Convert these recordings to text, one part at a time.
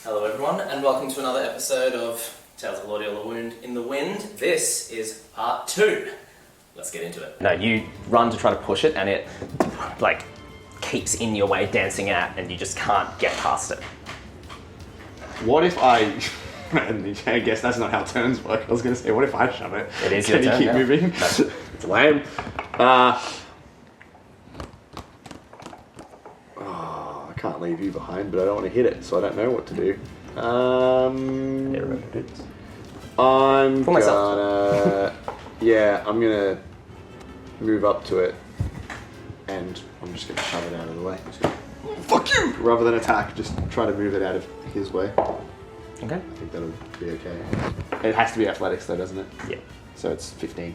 Hello everyone, and welcome to another episode of Tales of Elordial, A Wound in the Wind. This is part 2. Let's get into it. No, you run to try to push it, and it, like, keeps in your way, dancing out, and you just can't get past it. What if I... I guess that's not how turns work. I was going to say, what if I shove it? It is your turn. Can you keep moving? No. It's lame. I can't leave you behind, but I don't want to hit it, so I don't know what to do. I'm gonna... Yeah, I'm gonna move up to it, and I'm just gonna shove it out of the way. Fuck you! Rather than attack, just try to move it out of his way. Okay. I think that'll be okay. It has to be athletics though, doesn't it? Yeah. So it's 15.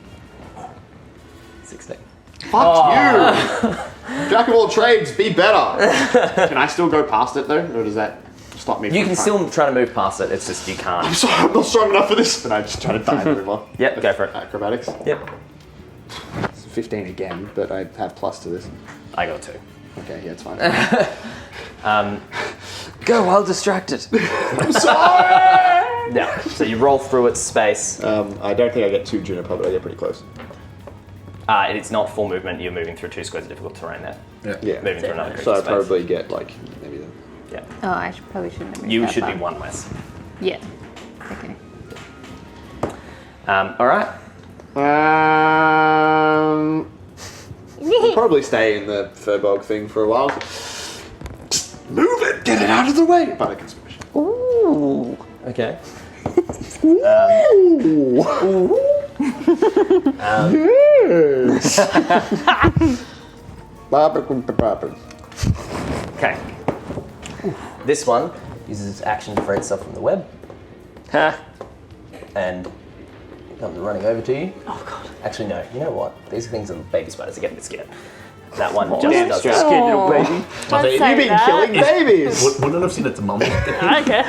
16. Fuck you! Jack of all trades, be better! Can I still go past it though, or does that stop me from You can trying? still try to move past it, it's just you can't. I'm sorry, I'm not strong enough for this! And I just try to dive over. Yep, go for it. Acrobatics? Yep. It's 15 again, but I have plus to this. I got 2. Okay, yeah, it's fine. Go while distracted. I'm sorry! Yeah, so you roll through its space. I don't think I get 2 Juniper, but I get pretty close. It's not full movement, you're moving through 2 squares of difficult terrain there. Yeah. Moving through another So I space. probably get like, maybe the... Yeah. Oh, I probably shouldn't have moved You that should far. be 1 less. Yeah. Okay. Alright. I'll probably stay in the Firbolg thing for a while. Just move it! Get it out of the way! But I can smash it. Ooh. Okay. Okay. This one uses its action to free itself from the web. And it comes running over to you. Oh god. Actually, no. You know what? These things are baby spiders. They get a bit scared. That one just Damn does straight, that. scared little baby. Don't say You've been that. killing babies! Wouldn't have seen its mum. Okay.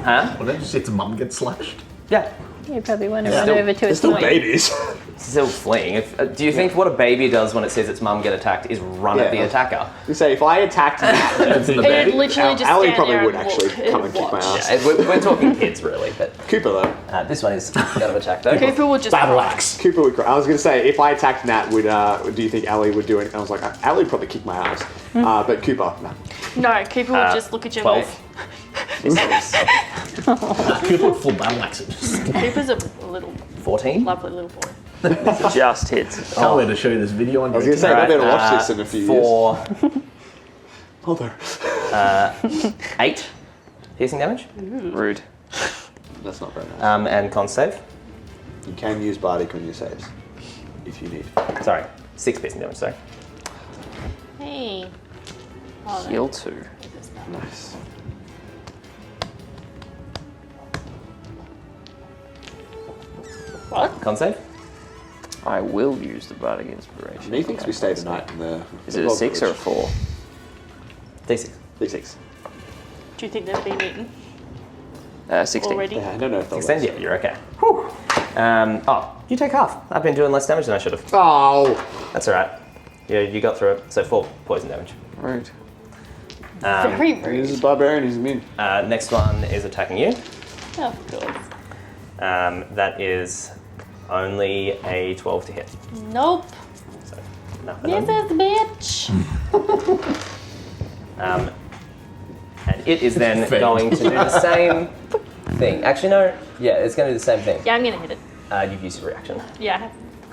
Huh? Wouldn't have seen its mum get slashed. Yeah. You probably want to run Still- over to They're its still point. babies. Still fleeing. Do you think what a baby does when it sees its mum get attacked is run at the Yeah. attacker? You say, if I attacked that, It would literally just Ali stand probably there would and actually look come and and kick my watch. ass. Yeah, we're talking kids, really, but Cooper though. this one is going to attack though. Cooper would just Battle axe. Cooper would cry. I was going to say, if I attacked Nat, do you think Ali would do it? And I was like, Ali would probably kick my ass. But Cooper, no. No, Cooper would just look at you and 12. People with full battle axes. go, Cooper's a little 14. lovely little boy. Just hits. Can't wait to show you this video on I was going to say, I Right, better watch this in a few years. 4, Although, 8 piercing damage. Rude. that's not very nice. And con save. You can use Bardic on your saves, if you need. Sorry, 6 piercing damage, sorry. Hey. Oh, no. Heal 2. Nice. What? Con save? I will use the Bardic Inspiration. Methinks we stay the night in the... Is it a 6 or a 4? D6. D6. Do you think they've been eaten 16. already? Yeah, I don't know if they'll... Extend, yeah, you're okay. You take half. I've been doing less damage than I should have. Oh! That's alright. Yeah, you got through it. So 4 poison damage. Rude. Very This rude. is barbarian, he's immune. Next one is attacking you. Oh, of course. That is only a 12 to hit. Nope. So nothing. This is bitch. And it is then Fake. going to do the same thing. Actually, no. Yeah, it's going to do the same thing. Yeah, I'm gonna hit it. You've used your reaction. Yeah, I have.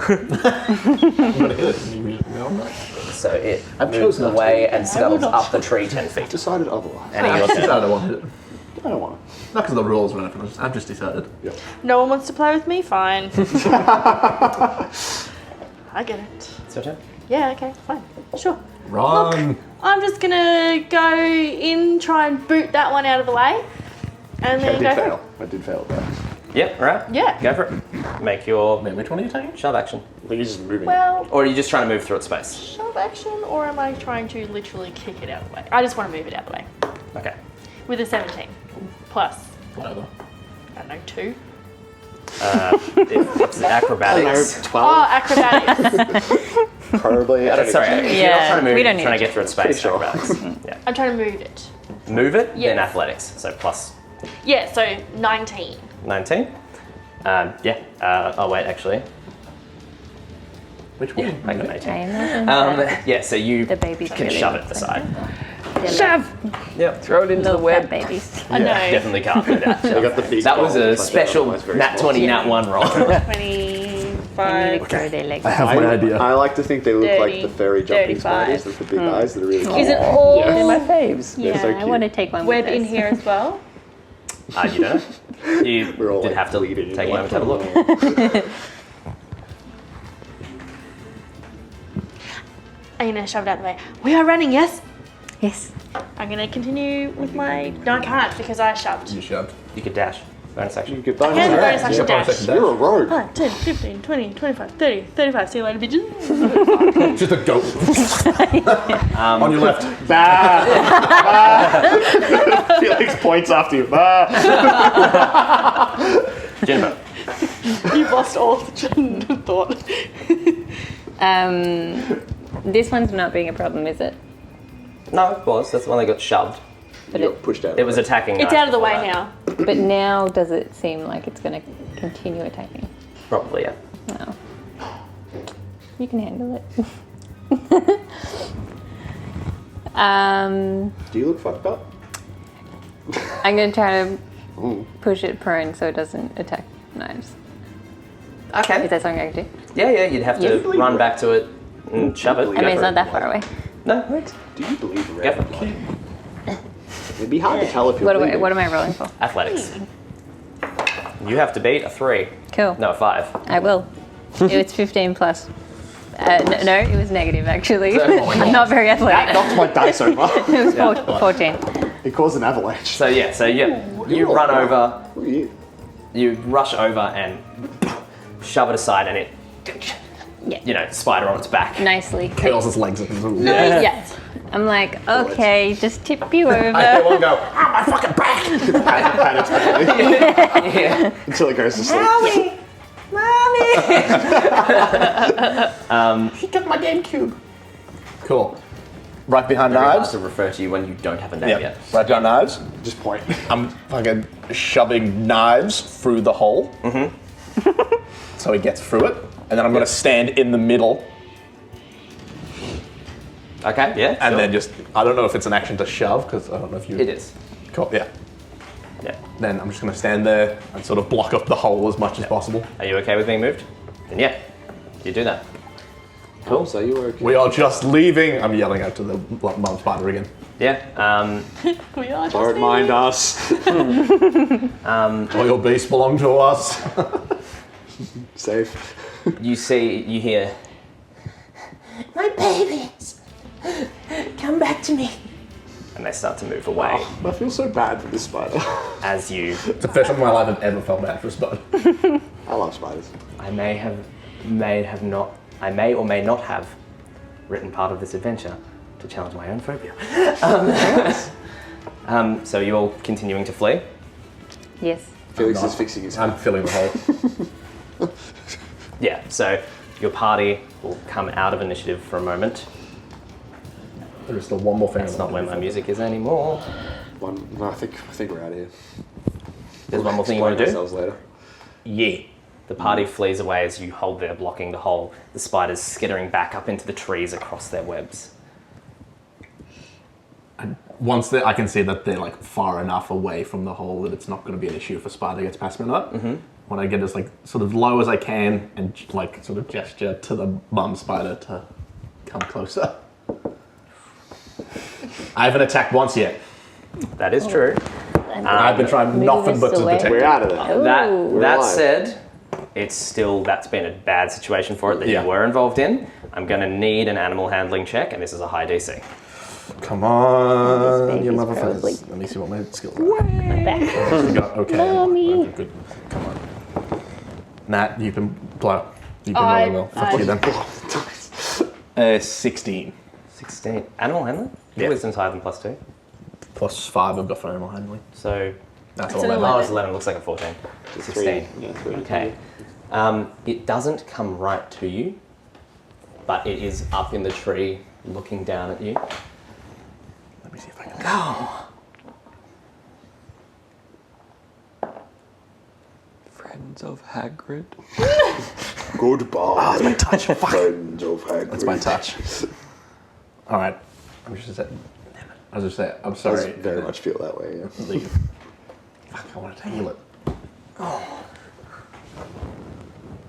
I'm gonna hit it. So it I've moves chosen not to. away and scuttles not. up the tree 10 feet. Decided otherwise. And I your just turn. decided I wanted it. I don't want Not because of the rules or anything. I've just decided. to. Yep. No one wants to play with me? Fine. I get it. It's your turn. Yeah, okay, fine. Sure. Run. I'm just gonna go in, try and boot that one out of the way. And I then did go fail. I did fail though. Yep, right. Yeah. Go for it. Make your Wait, which one are you taking? shove action. I think he's just moving. Well, Or are you just trying to move through its space? shove action, or am I trying to literally kick it out of the way? I just want to move it out of the way. Okay. With a 17. Plus, Whatever. I don't know, 2. It's acrobatics. 12? Oh, acrobatics. Probably. I don't Sorry, know. if you're not Yeah, trying to move, we don't you're trying need to get through its space. Pretty sure. Acrobatics. Yeah. I'm trying to move it. Move it, then Yes. athletics. So plus Yeah, so 19. 19. Oh wait, actually. Which one? Yeah, I got an 18. I imagine Yeah, so you the babies can really shove it aside. Shove! Yep. Throw it into the little web. fat babies. I know. Definitely can't do that. They got the big That was bowl, a but special otherwise very nat small. 20, nat 1 roll. 25. I need to grow their legs. I have my idea. I like to think they look 30, like the fairy jumping 35. spiders with the big eyes that are really cool. Is it all They're my faves. Yeah, so I cute. want to take one web with in us. here as well? You don't know? You We're all did like have to bleeding take a moment to have a look. I'm gonna shove it out of the way. We are running, yes? Yes. I'm gonna continue with my. No, I can't because I shoved. You shoved. You could dash. Bonus action. You could I can bonus action Yeah, bonus dash. action. You're a rogue. 5, 10, 15, 20, 25, 30, 35. See you later, bitches. Just a goat. On your left. Felix points after you. Juniper. You've lost all the train of thought. This one's not being a problem, is it? No, it was. That's the one that got shoved. But You got pushed out. It was attacking. It's knife out of the before way that. now. But now does it seem like it's going to continue attacking? Probably, yeah. No. You can handle it. Do you look fucked up? I'm going to try to push it prone so it doesn't attack knives. Okay. Is that something I can do? Yeah, you'd have to Yeah. run back to it and shove it. I mean, it's not that far away. No, Do you believe in go red? for it. It'd be hard to tell if you're bleeding. What am I rolling for? Athletics. You have to beat a 3. Cool. No, a 5. I will. It's 15 plus. No, it was negative actually. I'm not very athletic. Knocked my dice over. It was 14. It caused an avalanche. So you run over, Look at you. you rush over and shove it aside, and it, Yeah. spider on its back. Nicely. Curls its legs up. Yeah. I'm like, okay, just tip you I over. hear one go, ah, my fucking back! Pat its belly Yeah. until it goes to sleep. He took my GameCube. Cool. Right behind Very hard knives. to refer to you when you don't have a name yet. Right behind knives. Just point. I'm fucking shoving knives through the hole. So he gets through it. And then I'm going to stand in the middle. Okay, yeah. And sure. then just, I don't know if it's an action to shove, because I don't know if you... It is. Cool, yeah. Yeah. Then I'm just going to stand there and sort of block up the hole as much as possible. Are you okay with being moved? Then yeah, you do that. Cool. So you were okay. We are just leaving. I'm yelling out to the mum spider again. Yeah. We are just Don't mind us. Royal beasts belong to us. Safe. You hear, my babies, come back to me. And they start to move away I feel so bad for this spider. as you. It's the first time in my life I've ever felt bad for a spider. I love spiders. I may or may not have written part of this adventure to challenge my own phobia. So you're all continuing to flee? Yes. Felix is fixing his I'm hand. filling the hole. Yeah, so your party will come out of initiative for a moment. There's still one more thing. That's not where my music is anymore. No, I think we're out of here. There's one more thing you want to do? Ourselves later. Yeah. The party flees away as you hold there blocking the hole, the spiders skittering back up into the trees across their webs. Once I can see that they're like far enough away from the hole that it's not going to be an issue if a spider gets past me or not. When I get as like sort of low as I can and like sort of gesture to the mum spider to come closer. I haven't attacked once yet. That is true. I've been trying nothing but to protect We're it. out of there. Ooh. That alive. said, that's been a bad situation for it that Yeah. you were involved in. I'm going to need an animal handling check, and this is a high DC. Come on, This you baby's probably- motherfuckers. Let me see what my skills are. My back. Okay. Mommy. Okay, good. Come on. Nat, you've been really well. Fuck you then. 16. 16. Animal handling? Yeah. Your wisdom's higher than +2. Plus 5 I've got for animal handling. So, That's It's all an I oh, know. it's 11. Looks like a 14. 16. Yeah, 3. Okay. It doesn't come right to you, but it is up in the tree looking down at you. Let me see if I can. Oh. Friends of Hagrid. Goodbye. That's my touch. Fuck. Friends of Hagrid. That's my touch. All right. I'm just saying. I was just saying. I'm sorry. I very much feel that way. Yeah. Leave. Fuck. I wanted to heal it.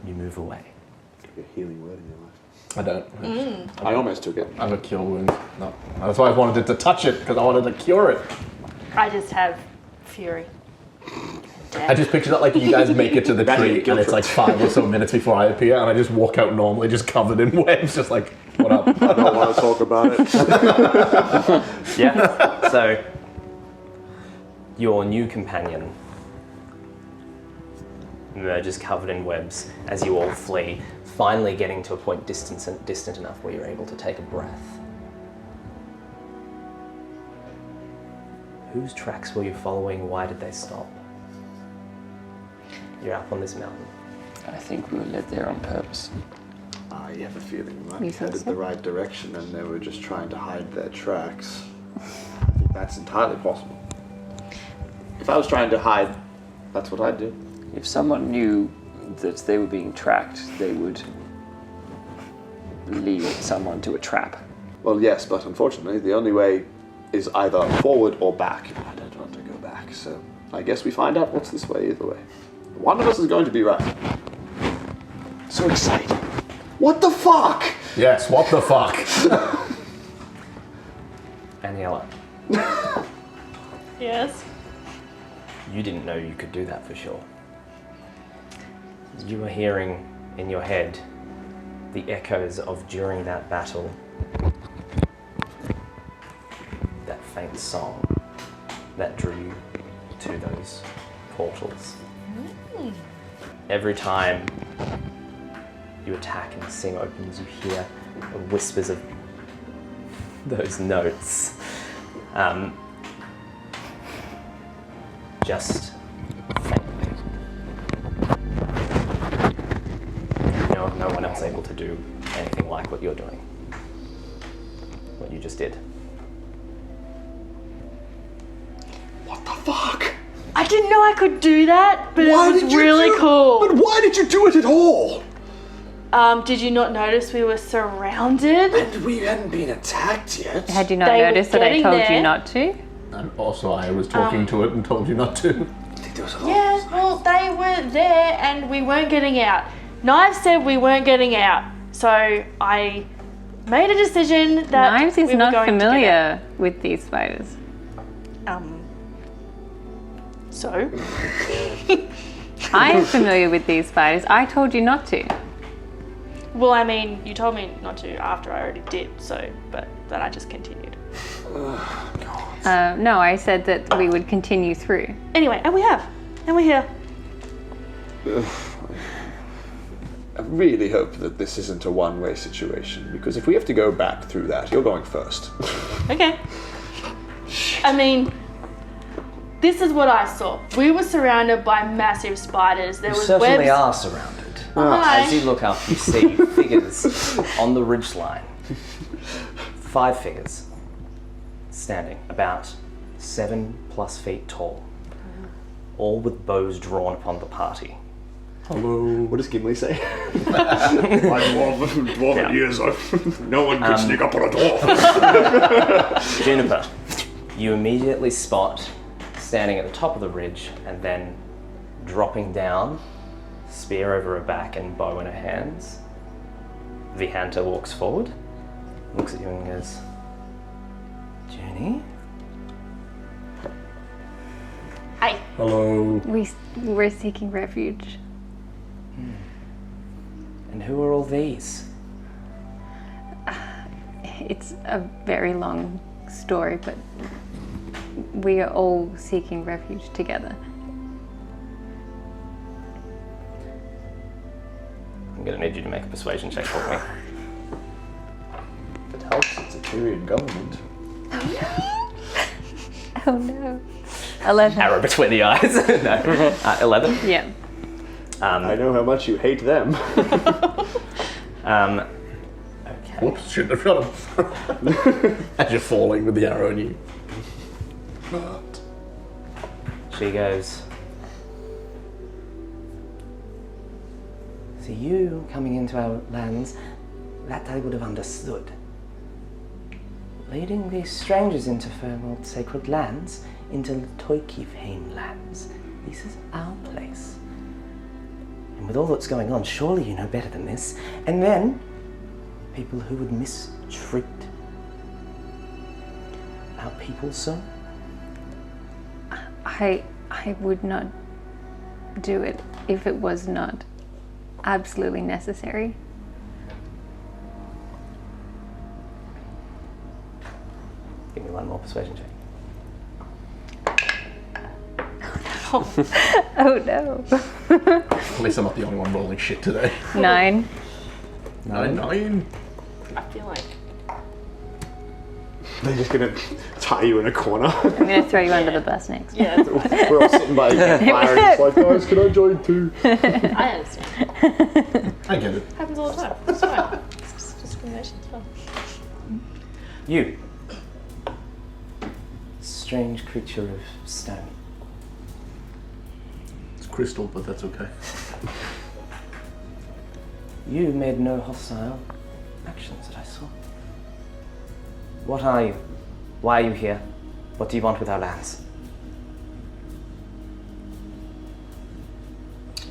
You move away. A healing word in your life. I don't. I almost took it. I have a cure wound. No. That's why I wanted to touch it because I wanted to cure it. I just have fury. I just picture that like you guys make it to the tree and it's like 5 or so minutes before I appear and I just walk out normally, just covered in webs, just like, what up? I don't want to talk about it. Yeah. So your new companion emerges covered in webs as you all flee, finally getting to a point distant enough where you're able to take a breath. Whose tracks were you following? Why did they stop? You're up on this mountain. I think we were led there on purpose. I have a feeling we might You be think headed so? the right direction and they were just trying to hide their tracks. I think that's entirely possible. If I was trying to hide, that's what I'd do. If someone knew that they were being tracked, they would lead someone to a trap. Well, yes, but unfortunately, the only way is either forward or back. I don't want to go back, so I guess we find out what's this way either way. One of us is going to be right. So exciting. What the fuck? Yes, what the fuck? Anielloa, Yes. you didn't know you could do that for sure. You were hearing in your head the echoes of during that battle, that faint song that drew you to those portals. Every time you attack and the sing opens, you hear whispers of those notes. Just faintly. No one else able to do anything like what you're doing. What you just did. What the fuck? I didn't know I could do that, but it was really cool. But why did you do it at all? Did you not notice we were surrounded? And we hadn't been attacked yet. Had you not They were noticed that I getting told there. you not to? And also I was talking to it and told you not to. I think there was a lot. Yeah, well, they were there and we weren't getting out. Knives said we weren't getting out, so I made a decision that Knives is we were not going to get familiar with these spiders. out. So? I am familiar with these spiders. I told you not to. Well, I mean, you told me not to after I already did, so, but then I just continued. No, I said that we would continue through. Anyway, and we have. And we're here. I really hope that this isn't a one-way situation, because if we have to go back through that, you're going first. Okay. I mean, this is what I saw. We were surrounded by massive spiders. There You was certainly webs. are surrounded. Hi. As you look up, you see figures on the ridgeline. 5 figures standing about 7+ feet tall, all with bows drawn upon the party. Hello. What does Gimli say? My dwarven Yeah. years, no one can sneak up on a dwarf. Juniper, you immediately spot, standing at the top of the ridge and then dropping down, spear over her back and bow in her hands. The hunter walks forward, looks at you and goes, Junie? Hey. Hello. We're seeking refuge. And who are all these? It's a very long story, but we are all seeking refuge together. I'm gonna need you to make a persuasion check for me. If it helps, it's a Tyrian government. Oh no. 11. Arrow between the eyes. No. 11. Yeah. I know how much you hate them. Okay. Whoops, shouldn't have shot him. As you're falling with the arrow in you. She goes, to you coming into our lands, that I would have understood. Leading these strangers into Firbolg's sacred lands, into Toikivheim lands. This is our place. And with all that's going on, surely you know better than this. And then, people who would mistreat our people so? I would not do it if it was not absolutely necessary. Give me one more persuasion check. Oh no. At least I'm not the only one rolling shit today. 9. 9. I feel like They're just gonna tie you in a corner. I'm gonna throw you under the bus next. yeah, We're all sitting by the campfire and it's like, guys, can I join too? I understand. I get it. Happens all the time. It's fine. It's just discrimination. It's fun. You. Strange creature of stone. It's crystal, but that's okay. You made no hostile actions that I saw. What are you? Why are you here? What do you want with our lands?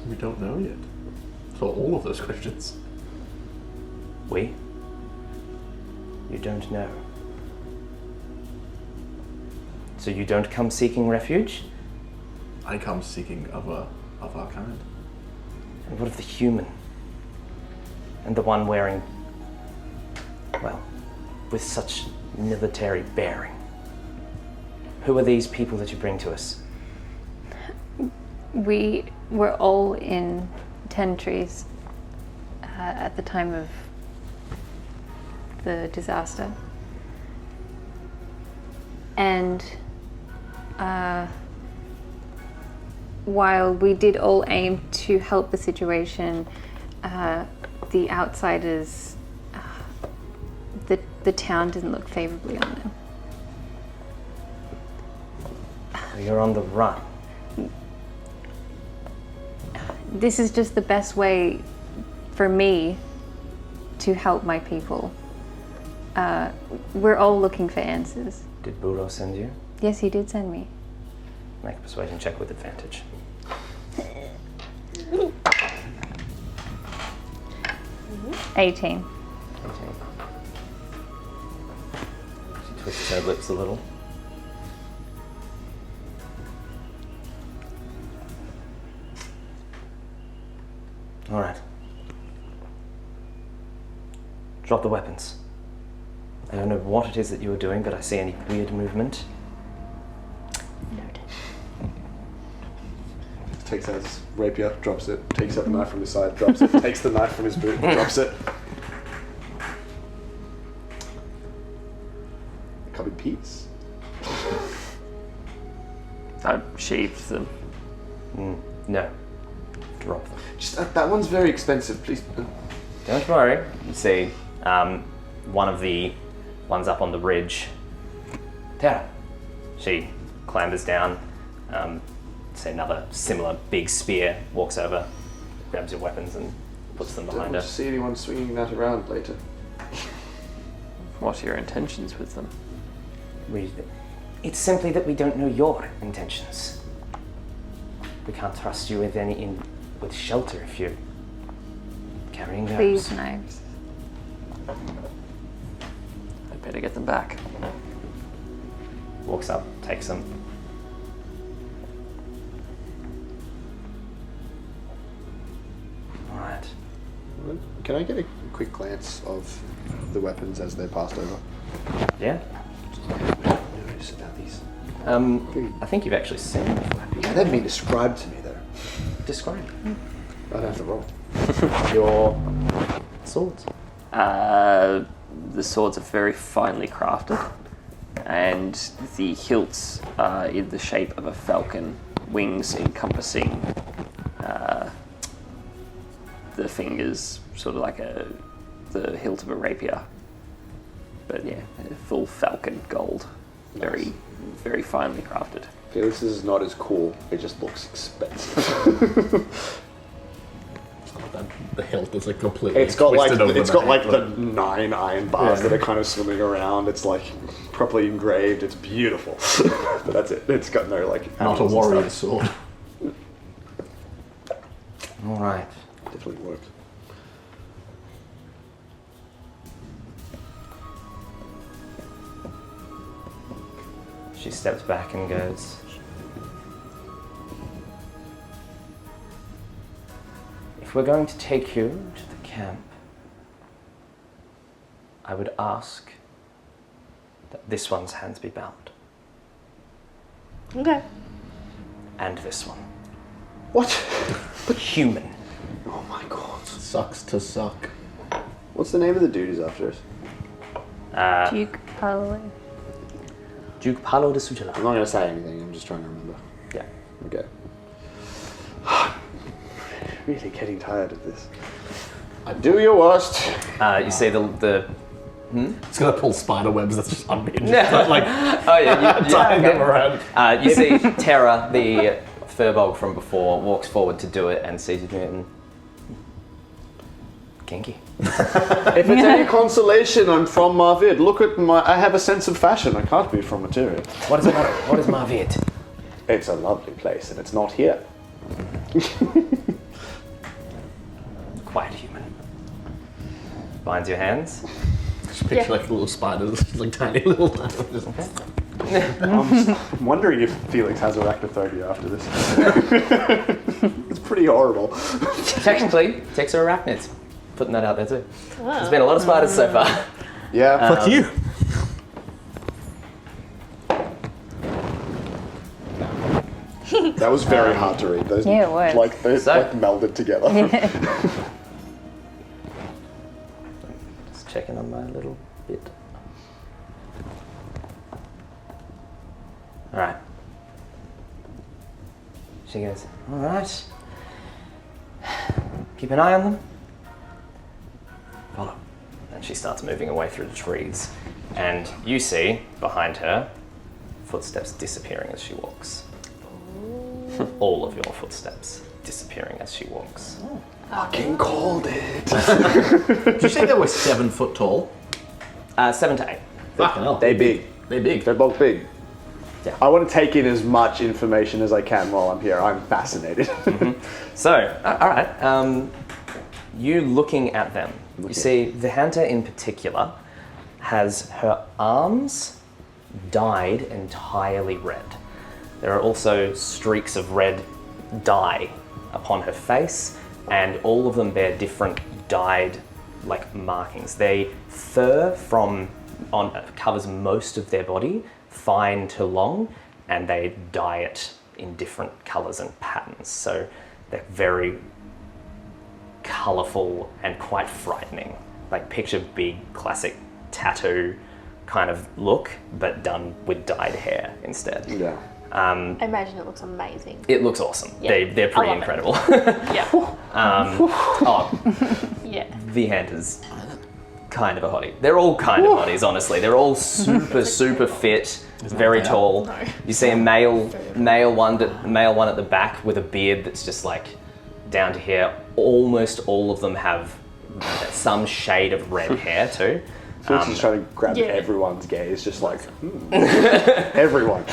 We don't know yet. For all of those questions. We? You don't know. So you don't come seeking refuge? I come seeking of our kind. And what of the human? And the one wearing, well, with such military bearing? Who are these people that you bring to us? We were all in 10 trees at the time of the disaster. And while we did all aim to help the situation, the outsiders, the town didn't look favorably on them. You're on the run. This is just the best way for me to help my people. We're all looking for answers. Did Buro send you? Yes, he did send me. Make a persuasion check with advantage. 18. She twists her lips a little. All right. Drop the weapons. I don't know what it is that you are doing, but I see any weird movement. Noted. Takes out his rapier, drops it, takes out the knife from his side, drops it, takes the knife from his boot, drops it. Cupboard Pete's. I sheathed them. No. Drop them. Just that one's very expensive, please. Don't worry. You see, one of the ones up on the ridge. Tara. She clambers down. See another similar big spear, walks over, grabs your weapons and puts them behind her. Don't see anyone swinging that around later. What are your intentions with them? It's simply that we don't know your intentions. We can't trust you with with shelter if you're carrying those. Please, knives. I'd better get them back. Walks up, takes them. All right. Can I get a quick glance of the weapons as they're passed over? Yeah. Notice about these. I think you've actually seen them before. Yeah, they've been described to me though. Describe I don't have to roll. your swords. The swords are very finely crafted, and the hilts are in the shape of a falcon, wings encompassing the fingers, sort of like the hilt of a rapier. But yeah, full falcon gold, very, very finely crafted. Felix is not as cool. It just looks expensive. It's not the hilt is like completely It's got like twisted over it's got like handle. the 9 iron bars that are kind of swimming around. It's like properly engraved. It's beautiful. But that's it. It's got no like. Not a animals and warrior stuff. sword. All right. Definitely works. She steps back and goes, if we're going to take you to the camp, I would ask that this one's hands be bound, Okay. and this one. What? Human. Oh my god. Sucks to suck. What's the name of the dude who's after us? Duke Paolo. Duke Paolo de Sutela. I'm not going to say anything. I'm just trying to remember. Yeah. Okay. Really getting tired of this. Do your worst. You see the It's gonna pull spider webs that's just unhinged. Yeah. Like oh yeah, tying them okay. around. You see Terra, the Firbolg from before, walks forward to do it and sees you doing it and kinky. If it's any consolation, I'm from Marvid. Look at my. I have a sense of fashion. I can't be from Materia. What is Marvid? It's a lovely place, and it's not here. Quite human. Binds your hands. Just picture like little spiders, like tiny little. I'm wondering if Felix has arachnophobia after this. It's pretty horrible. Technically, ticks are arachnids. Putting that out there too. There's been a lot of spiders so far. Yeah. Fuck you. That was very hard to read. Those Yeah, it was. like they So- like melded together. Just checking on my little bit. All right. She goes, all right. Keep an eye on them. Follow. And she starts moving away through the trees. And you see, behind her, footsteps disappearing as she walks. All of your footsteps disappearing as she walks. Fucking called it. Did you say they were 7 foot tall? 7 to 8. Fucking hell. They big. They're big. They're both big. Yeah. I want to take in as much information as I can while I'm here. I'm fascinated. So, all right. You looking at them, you see the hunter in particular has her arms dyed entirely red. There are also streaks of red dye upon her face, and all of them bear different dyed like markings. They fur covers most of their body, fine to long, and they dye it in different colours and patterns. So they're very colourful and quite frightening. Like picture big classic tattoo kind of look, but done with dyed hair instead. Yeah. I imagine it looks amazing. It looks awesome. Yeah, They're pretty I love it. incredible. Yeah. Yeah, the hunter's kind of a hottie. They're all kind of hotties, honestly. They're all super fit, very tall. No. You see a male one at the back with a beard that's just like down to here. Almost all of them have some shade of red hair too. Felix is trying to grab Yeah. everyone's gaze, just like, everyone.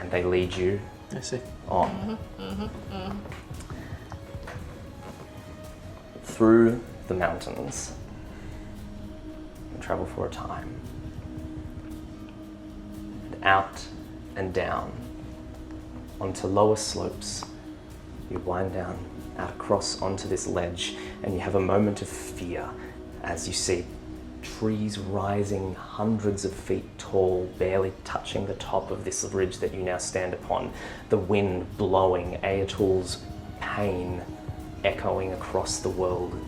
And they lead you I see. on. Through the mountains. And travel for a time. And out and down onto lower slopes. You wind down out across onto this ledge, and you have a moment of fear as you see trees rising hundreds of feet tall, barely touching the top of this ridge that you now stand upon. The wind blowing, Ayatol's pain echoing across the world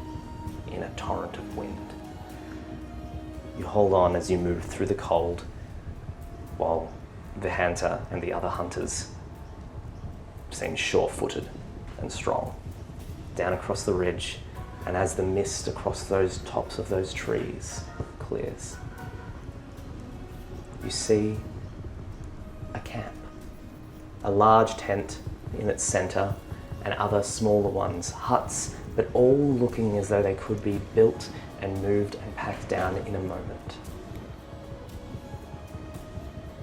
in a torrent of wind. You hold on as you move through the cold, while the hunter and the other hunters seem sure-footed and strong. Down across the ridge, and as the mist across those tops of those trees clears, you see a camp. A large tent in its center, and other smaller ones, huts, but all looking as though they could be built and moved and packed down in a moment.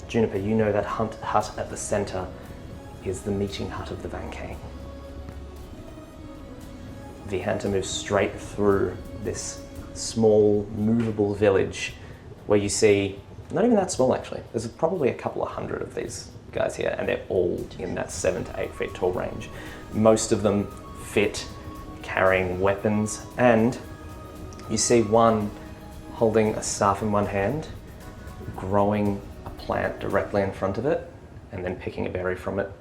Juniper, you know that hut at the center is the meeting hut of the Vankane. Vihanta moves straight through this small, movable village where you see, not even that small actually, there's probably a couple of hundred of these guys here, and they're all in that 7 to 8 feet tall range. Most of them fit, carrying weapons, and you see one holding a staff in one hand, growing a plant directly in front of it, and then picking a berry from it.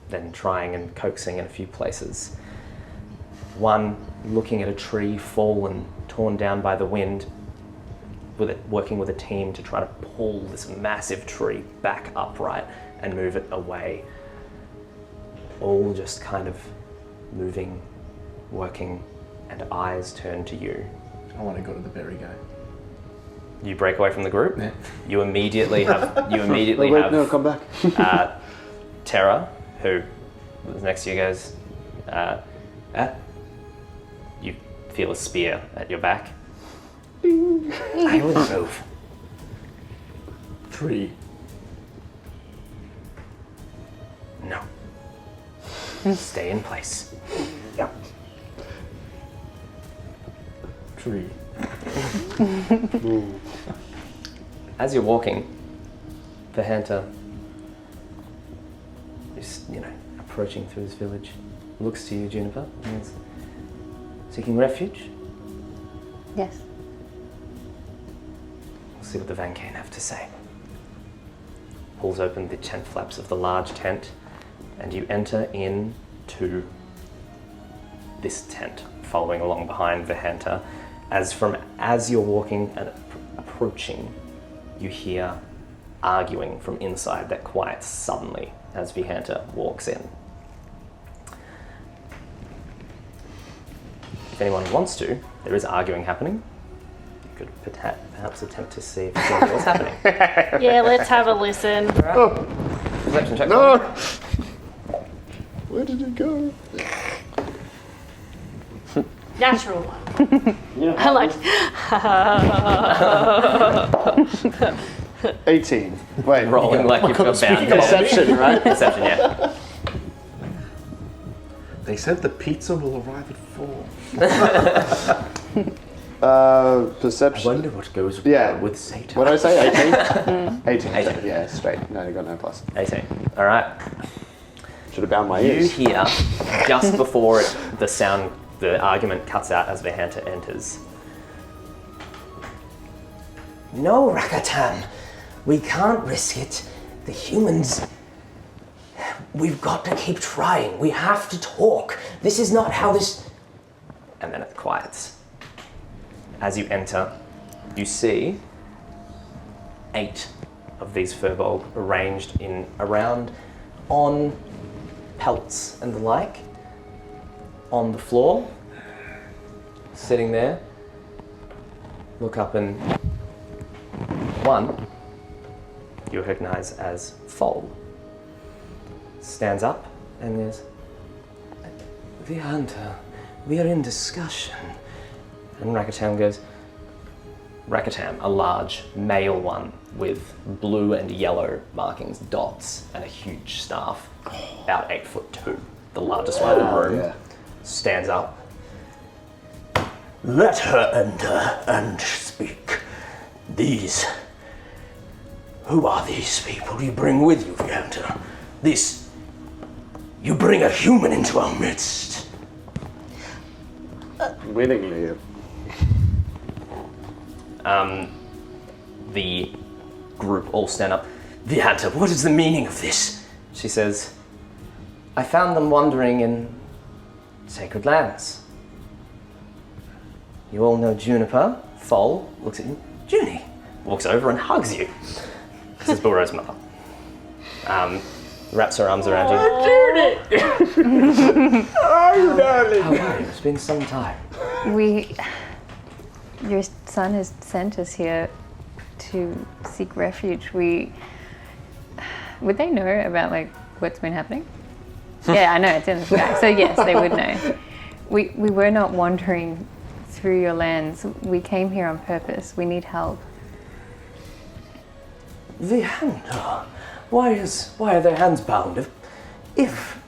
Then trying and coaxing in a few places. One looking at a tree fallen, torn down by the wind, with it, working with a team to try to pull this massive tree back upright and move it away. All just kind of moving, working, and eyes turn to you. I want to go to the berry guy. You break away from the group. Yeah. You immediately have. No, come back. Terra, who was next to you, goes. You feel a spear at your back. I will move. 3. No. Stay in place. Yep. 3. As you're walking, Vihanta is, approaching through this village, looks to you, Juniper, and is seeking refuge. Yes. We'll see what the Vankane have to say. Pulls open the tent flaps of the large tent, and you enter into this tent, following along behind Vihanta. As you're walking and approaching, you hear arguing from inside that quiets suddenly as Vihanta walks in. If anyone wants to, there is arguing happening. You could perhaps attempt to see if there's anything else happening. Yeah, let's have a listen. Perception check. No! Where did it go? Natural one. I like. 18. Wait, Rolling like you've got bound. Perception, right? Perception, yeah. They said the pizza will arrive at 4. Perception. I wonder what goes with Satan. What did I say? 18? 18. Yeah, straight. No, you got no plus. 18. All right. Should have bound my You ears. hear, just before the argument cuts out as Vihanta enters. No, Rakatam. We can't risk it. The humans... We've got to keep trying. We have to talk. This is not how this... And then it quiets. As you enter, you see 8 of these Firbolg arranged around on pelts and the like, on the floor, sitting there. Look up, and one you recognize as Fol stands up and goes, Vihanta, we are in discussion. And Rakatam goes, Rakatam, a large male one with blue and yellow markings, dots, and a huge staff, about 8'2", the largest one in the room, Yeah. stands up. Let her enter and speak. Who are these people you bring with you, Vihanta? You bring a human into our midst. Willingly. The group all stand up. Vihanta, what is the meaning of this? She says, I found them wandering in sacred lands. You all know Juniper. Fol looks at you. Junie walks over and hugs you. This is Bulro's mother. Wraps her arms around you. Oh, darling. How are you? It's been some time. Your son has sent us here to seek refuge. Would they know about like what's been happening? Yeah, I know it's in the sky. So yes, they would know. We were not wandering through your lands. We came here on purpose. We need help. The hand? Why are their hands bound? If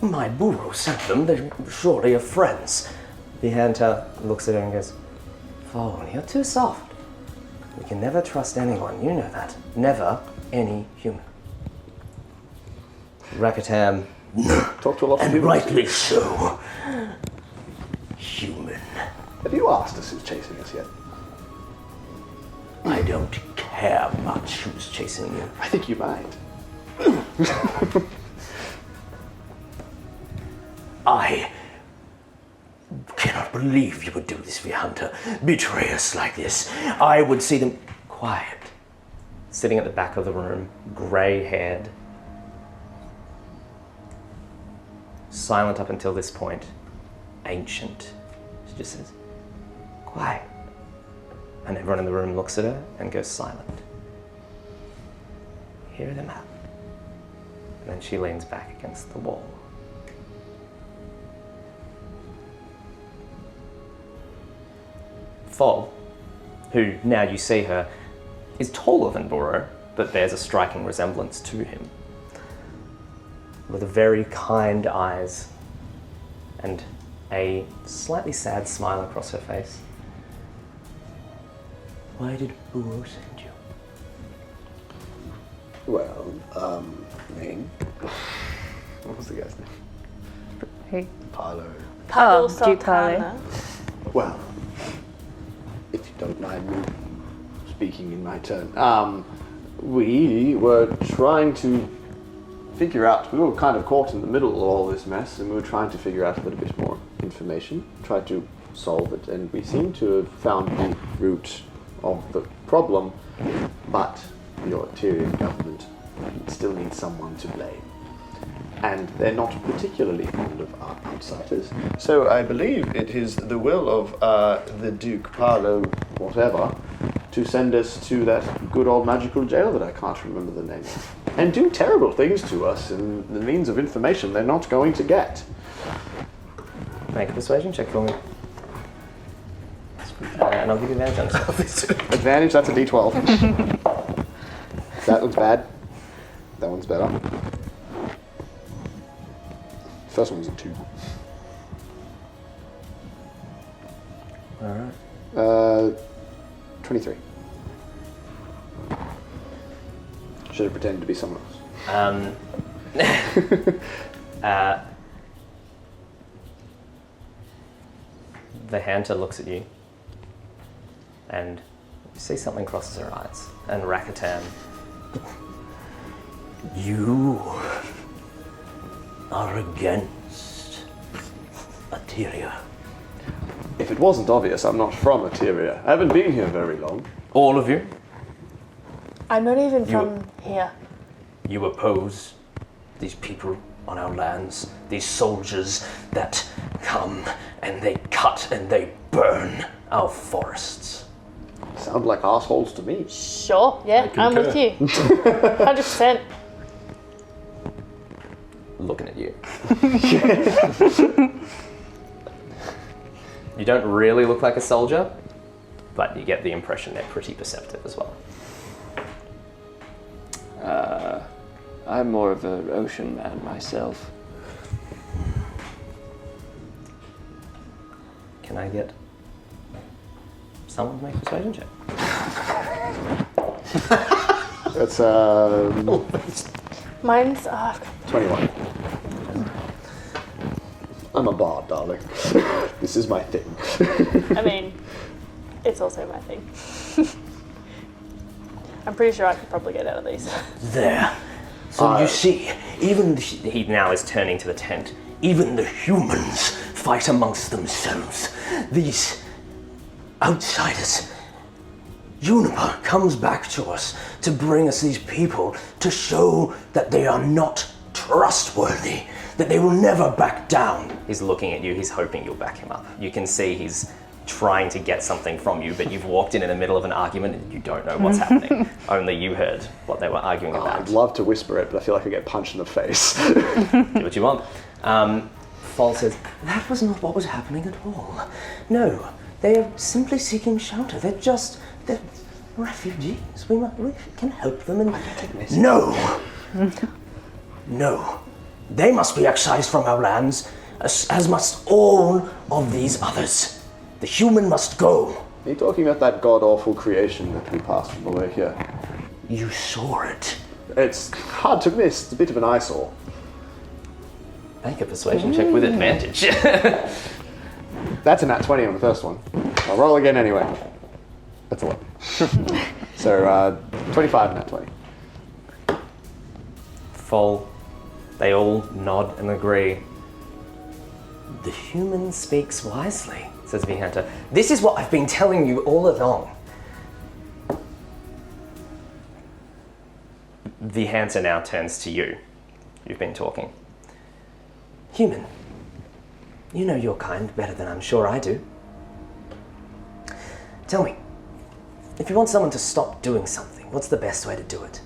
my guru sent them, they surely are friends. The hunter looks at her and goes, "Oh, you're too soft. We can never trust anyone, you know that. Never any human." Rakatam, Talk to a lot of and people. rightly so. Human. Have you asked us who's chasing us yet? I don't care much who's chasing you. I think you might. I cannot believe you would do this, Hunter. Betray us like this. I would see them quiet. Sitting at the back of the room, grey-haired. Silent up until this point. Ancient. She just says, quiet. And everyone in the room looks at her and goes silent. Hear them out. And then she leans back against the wall. Fol, who, now you see her, is taller than Boro, but bears a striking resemblance to him. With very kind eyes and a slightly sad smile across her face. Why did Boro send you? Well, name. What was the guy's name? Who? Parlo. Pablo Duke Harley. Sultana. Well, if you don't mind me speaking in my turn, we were trying to figure out, we were kind of caught in the middle of all this mess, and we were trying to figure out a little bit more information, try to solve it, and we seem to have found the root of the problem, but your Tyrian government still needs someone to blame. And they're not particularly fond of our outsiders. So I believe it is the will of the Duke Parlo, whatever, to send us to that good old magical jail that I can't remember the name of. And do terrible things to us in the means of information they're not going to get. Make a persuasion check for me. And I'll give you advantage on this. Advantage, that's a D12. That one's bad. That one's better. First one was a 2. Alright. 23. Should have pretended to be someone else. The hunter looks at you, and you see something crosses her eyes. And Rakatam, you are against Ateria. If it wasn't obvious, I'm not from Ateria. I haven't been here very long. All of you, I'm not even from here. you oppose these people on our lands, these soldiers that come and they cut and they burn our forests. Sound like assholes to me. Sure, yeah, I'm with you. 100%. Looking at you. You don't really look like a soldier, but you get the impression they're pretty perceptive as well. I'm more of an ocean man myself. Can I get someone to make a persuasion check? That's Mine's 21. I'm a bard, darling. This is my thing. I mean, it's also my thing. I'm pretty sure I could probably get out of these. There. So you see, even he now is turning to the tent. Even the humans fight amongst themselves. These outsiders. Juniper comes back to us to bring us these people to show that they are not trustworthy, that they will never back down. He's looking at you, he's hoping you'll back him up. You can see he's trying to get something from you, but you've walked in the middle of an argument and you don't know what's happening. Only you heard what they were arguing about. I'd love to whisper it, but I feel like I get punched in the face. Do what you want. Fall says, that was not what was happening at all. No, they are simply seeking shelter. They're refugees. We can help them. And no! No. They must be excised from our lands, as must all of these others. The human must go. Are you talking about that god-awful creation that we passed from the way here? You saw it. It's hard to miss. It's a bit of an eyesore. Make a persuasion check with advantage. That's a nat 20 on the first one. I'll roll again anyway. That's 11. So, 25 nat 20. Fall. They all nod and agree. The human speaks wisely, says Vihanta. This is what I've been telling you all along. Vihanta now turns to you. You've been talking. Human, you know your kind better than I'm sure I do. Tell me, if you want someone to stop doing something, what's the best way to do it?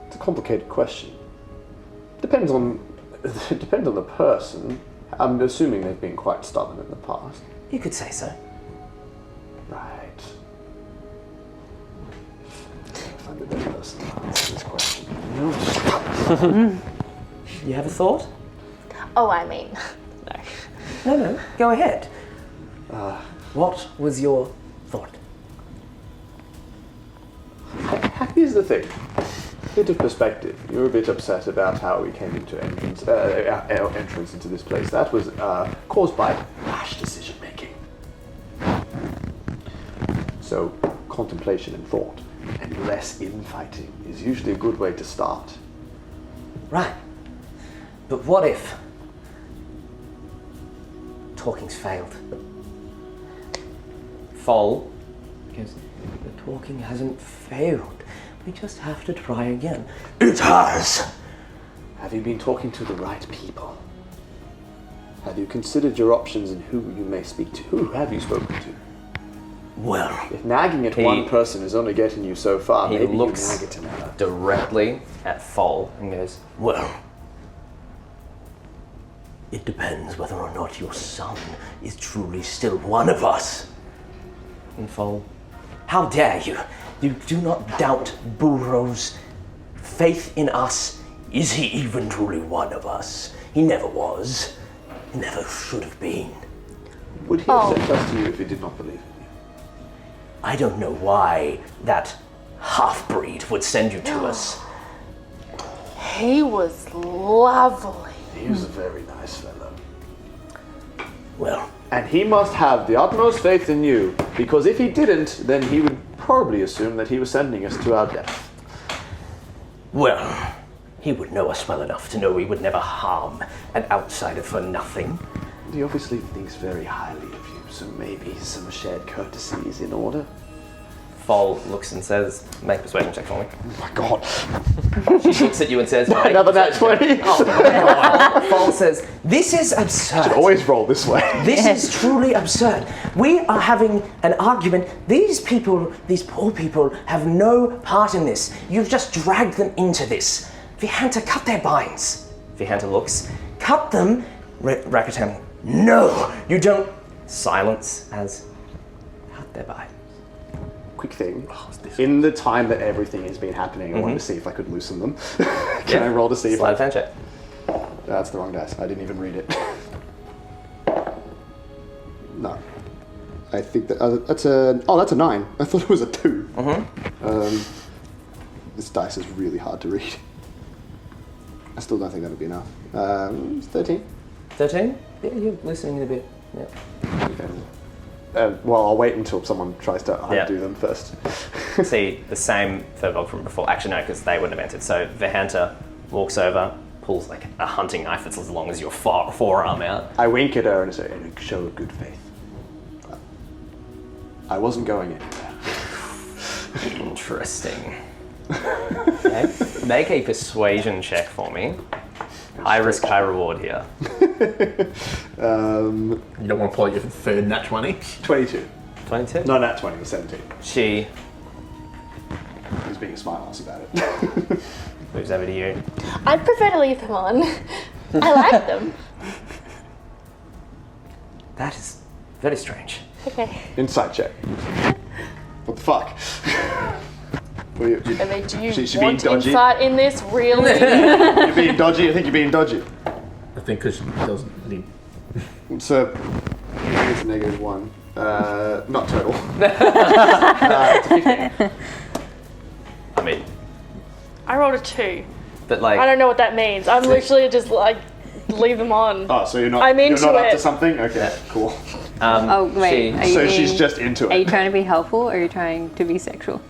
It's a complicated question. Depends on the person. I'm assuming they've been quite stubborn in the past. You could say so. Right. If I'm the better person to answer this question. You have a thought? Oh, I mean, no. No, go ahead. What was your thought? Here's the thing. Bit of perspective. You're a bit upset about how we came into our entrance into this place. That was caused by rash decision making. So, contemplation and thought, and less infighting is usually a good way to start. Right. But what if talking's failed? Fall, because the talking hasn't failed. We just have to try again. It has! Have you been talking to the right people? Have you considered your options and who you may speak to? Who have you spoken to? Well, If nagging at one person is only getting you so far, he maybe looks you nag at another. directly at Fall and goes, well, it depends whether or not your son is truly still one of us. And Fall, how dare you? You do not doubt Burrow's faith in us. Is he even truly one of us? He never was. He never should have been. Would he have sent us to you if he did not believe in you? I don't know why that half-breed would send you to us. He was lovely. He was a very nice fellow. Well, And he must have the utmost faith in you, because if he didn't, then he would probably assume that he was sending us to our death. well, he would know us well enough to know we would never harm an outsider for nothing. He obviously thinks very highly of you, so maybe some shared courtesy is in order. Fall looks and says, make a persuasion check for me. Oh my god. She looks at you and says, make Another a nat persuasion 20. check. Oh my God. Fall says, this is absurd. Should always roll this way. This is truly absurd. We are having an argument. These people, these poor people, have no part in this. You've just dragged them into this. Vihanta, cut their binds. Vihanta looks. Cut them. Rakuten, no, you don't. Silence as cut their binds. Quick thing. In the time that everything has been happening, I wanted to see if I could loosen them. Can I roll to see if Slide fan check. That's the wrong dice. I didn't even read it. No. I think that that's a 9. I thought it was a 2. This dice is really hard to read. I still don't think that would be enough. 13. 13? Yeah, you're loosening it a bit. Yeah. Okay. Well, I'll wait until someone tries to undo them first. See the same Firbolg from before. Actually, no, because they wouldn't have entered. So Vihanta walks over, pulls like a hunting knife that's as long as your forearm out. I wink at her and say, show of good faith. I wasn't going anywhere. Interesting. Okay. Make a persuasion check for me. High risk, high reward here. You don't want to pull out your third nat 20. 22. 22? No, nat 20, 17. She He's being a smart ass about it. moves over to you. I'd prefer to leave them on. I like them. That is very strange. Okay. Insight check. What the fuck? What are you, I mean, do you She's being want dodgy. insight in this, really? you're being dodgy? I think you're being dodgy. I think because she doesn't need. So, it's -1. Not total. I mean, I rolled a 2. but like, I don't know what that means. I'm literally just like, leave them on. Oh, so you're not, I'm into you're not up it. to something? Okay, cool. Oh, wait. Are you So being, she's just into Are you it. trying to be helpful or are you trying to be sexual?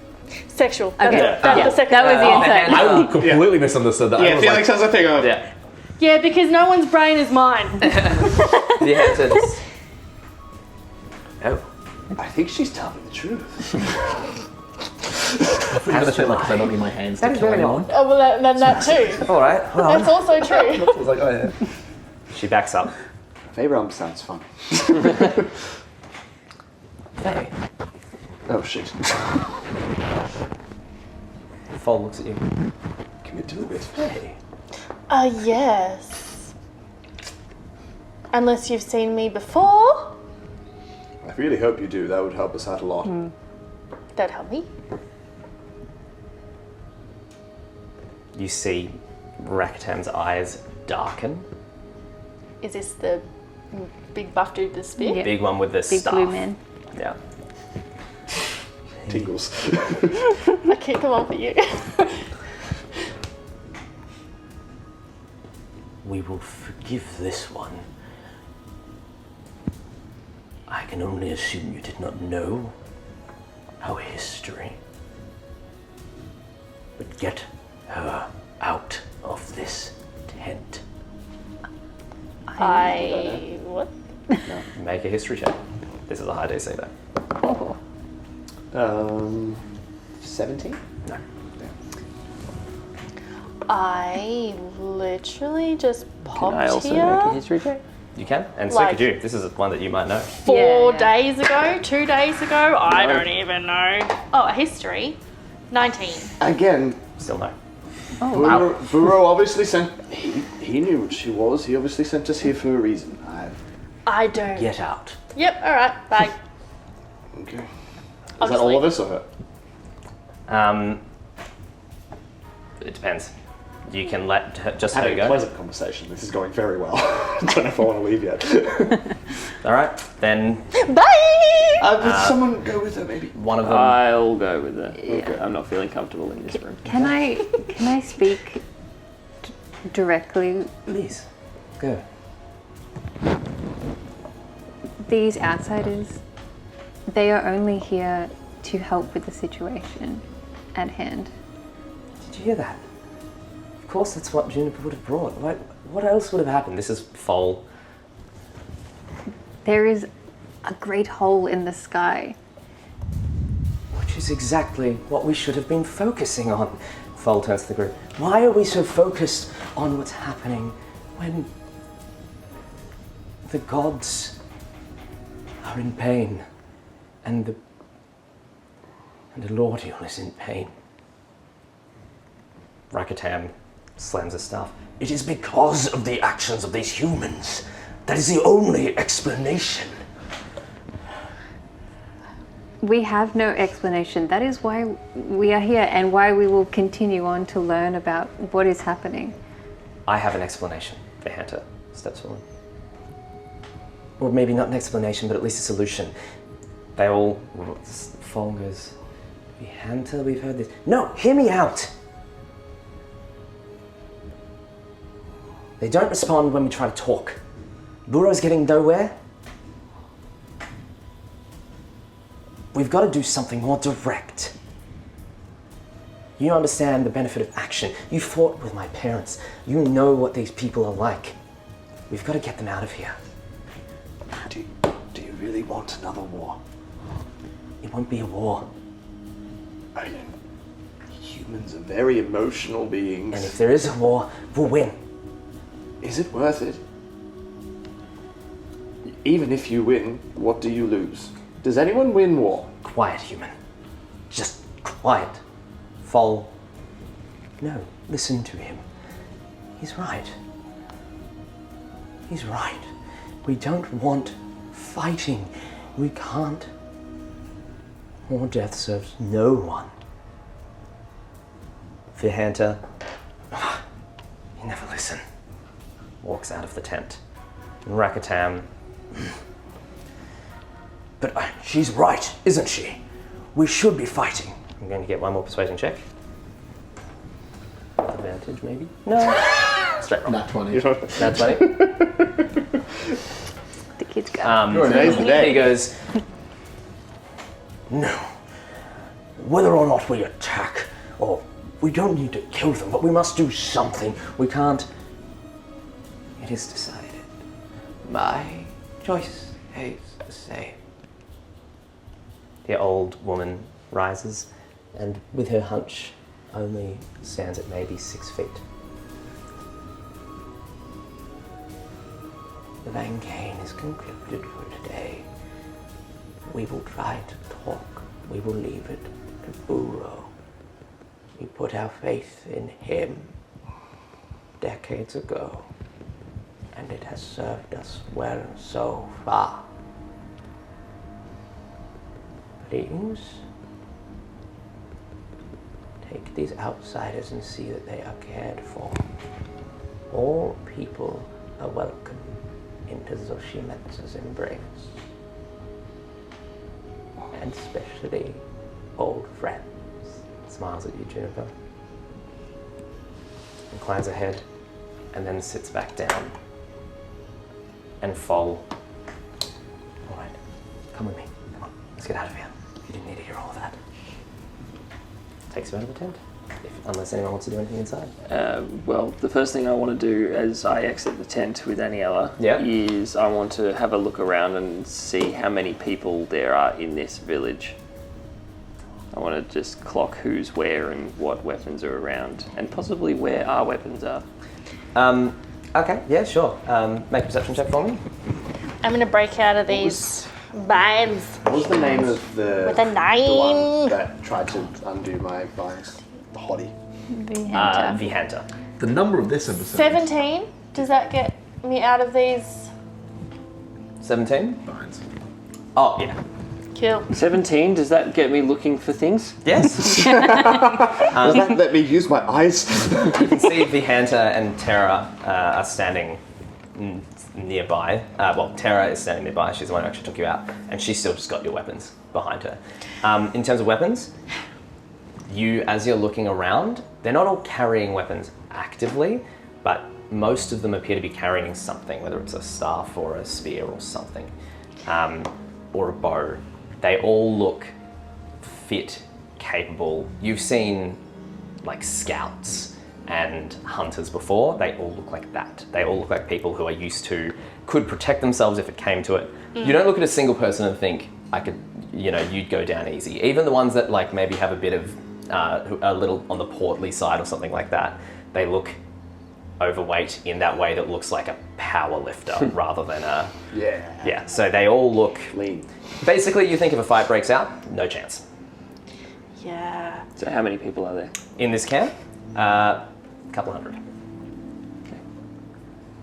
Sexual. That's, Okay. it. That's Yeah. the second That was the one. insight. I completely misunderstood that. I Yeah, was Felix has a thing of... yeah. Yeah, because no one's brain is mine. Yeah, so it's... Oh. I think she's telling the truth. I'm going to say, like, because I don't need my hands to That is kill very anyone. Oh, well, then that too. All right. Well, That's also true. I was like, oh yeah. she backs up. Faerump sounds fun. Hey. Oh shit. Fold looks at you. Commit to the bit. Hey. Yes. Unless you've seen me before. I really hope you do. That would help us out a lot. That'd help me. You see Rakatam's eyes darken. Is this the big buff dude with the spear? Yeah. Big one with the Big staff. blue man. Yeah. Tingles. I can't come on for you. We will forgive this one. I can only assume you did not know our history. But get her out of this tent. What? Make a history check. This is a high DC though. 17? No. I literally just popped Can I also here make a history check? You can? And so Like- could you. This is one that you might know. 4 Yeah. days ago, 2 days ago. I don't even know. Oh, a history. 19. Again, Still no. Burrow obviously sent... He knew what she was. He obviously sent us here for a reason. I don't. Get out. Yep. All right. Bye. Okay. Is I'll that just all leave. of us or her? It depends. You can let her, just her Having a go. pleasant conversation. This is going very well. Don't know if I want to leave yet. All right, then Bye. Would someone go with her, maybe? one of them. I'll go with it. Okay. I'm not feeling comfortable in this room. Can I speak directly? Please, go. These outsiders, they are only here to help with the situation at hand. Did you hear that? Of course, that's what Juniper would have brought. What else would have happened? This is Foal. There is a great hole in the sky. Which is exactly what we should have been focusing on. Foal turns to the group. Why are we so focused on what's happening when the gods are in pain and Elordial is in pain? Rakatam slams his staff. It is because of the actions of these humans. That is the only explanation. We have no explanation. That is why we are here and why we will continue on to learn about what is happening. I have an explanation. The hunter steps forward. Or maybe not an explanation, but at least a solution. They all... Foal goes, the hunter, we've heard this. No, hear me out! They don't respond when we try to talk. Burrow's getting nowhere. We've got to do something more direct. You understand the benefit of action. You fought with my parents. You know what these people are like. We've got to get them out of here. Do you really want another war? It won't be a war. Humans are very emotional beings. And if there is a war, we'll win. Is it worth it? Even if you win, what do you lose? Does anyone win war? Quiet, human. Just quiet. Fall. No, listen to him. He's right. He's right. We don't want fighting. We can't. More death serves no one. Vihanta, you never listen. Walks out of the tent. Rakatam. But she's right, isn't she? We should be fighting. I'm going to get one more persuasion check. Advantage, maybe? No. Straight roll. Nat 20. Nat 20. The kid's got You're amazing today. He goes, no. Whether or not we attack, or we don't need to kill them, but we must do something. We can't. It is decided. My choice is the same. The old woman rises, and with her hunch, only stands at maybe 6 feet. The campaign is concluded for today. We will try to talk. We will leave it to Buro. We put our faith in him decades ago, and it has served us well so far. Please take these outsiders and see that they are cared for. All people are welcome into Zoshimetsu's embrace, and especially old friends. Smiles at you, Juniper. Inclines her head, and then sits back down. And Fall. All right, come with me. Come on, let's get out of here. You didn't need to hear all of that. Takes you out of the tent, unless anyone wants to do anything inside. Well, the first thing I want to do as I exit the tent with Anielloa Yeah. is I want to have a look around and see how many people there are in this village. I want to just clock who's where and what weapons are around, and possibly where our weapons are. Okay, yeah, sure. Make a perception check for me. I'm gonna break out of these binds What was the name of the with a the 9. one that tried to undo my binds? The hottie. Vihanta. The number of this episode. 17. Does that get me out of these? 17? Binds. Oh, yeah. Cool. 17, does that get me looking for things? Yes. Does that let me use my eyes? You can see Vihanta and Terra are standing nearby. Well, Terra is standing nearby. She's the one who actually took you out. And she's still just got your weapons behind her. In terms of weapons, as you're looking around, they're not all carrying weapons actively, but most of them appear to be carrying something, whether it's a staff or a spear or something, or a bow. They all look fit, capable. You've seen like scouts and hunters before. They all look like that. They all look like people who are used to, could protect themselves if it came to it. You don't look at a single person and think, you'd go down easy. Even the ones that like maybe have a bit of, a little on the portly side or something like that, they look overweight in that way that looks like a power lifter rather than a... Yeah, so they all look... Lean. Basically, you think if a fight breaks out, no chance. Yeah. So how many people are there? In this camp, a couple hundred.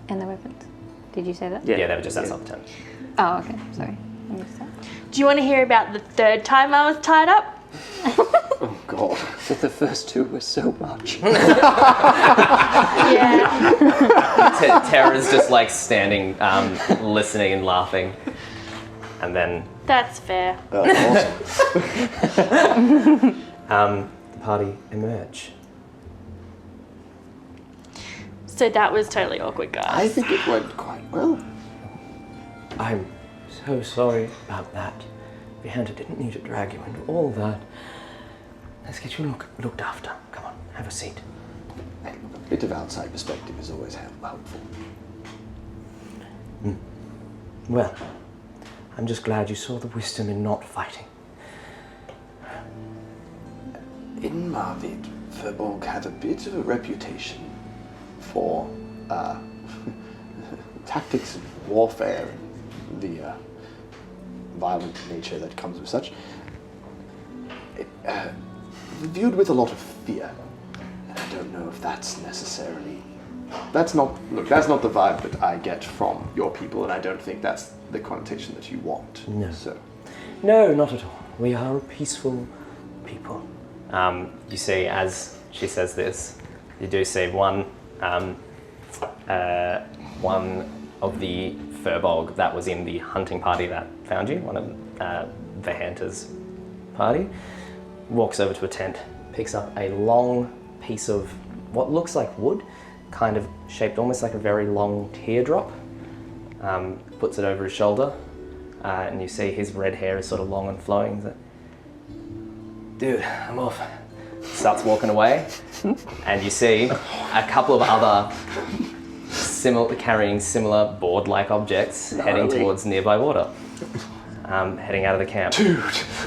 And the weapons. Did you say that? Yeah, they were just outside the tent. Oh, okay. Sorry. I missed that. Do you want to hear about the third time I was tied up? Oh god. But the first two were so much. Yeah. Tara's just like standing, listening and laughing. And then That's fair. That's awesome. the party emerge. So that was totally awkward, guys. I think it went quite well. I'm so sorry about that. Vihanta didn't need to drag you into all that. Let's get you looked after. Come on, have a seat. Hey, a bit of outside perspective is always helpful. Well, I'm just glad you saw the wisdom in not fighting. In Marvid, Firbolg had a bit of a reputation for tactics of warfare and the violent nature that comes with such, viewed with a lot of fear. And I don't know if that's necessarily... That's not the vibe that I get from your people, and I don't think that's the connotation that you want. No. So. No, not at all. We are a peaceful people. You see, as she says this, you do see one of the Firbolg that was in the hunting party that found you, one of the Hunter's party, walks over to a tent, picks up a long piece of what looks like wood, kind of shaped almost like a very long teardrop, puts it over his shoulder, and you see his red hair is sort of long and flowing. He's like, dude, I'm off. Starts walking away, and you see a couple of other carrying similar board-like objects heading towards nearby water, heading out of the camp. Dude!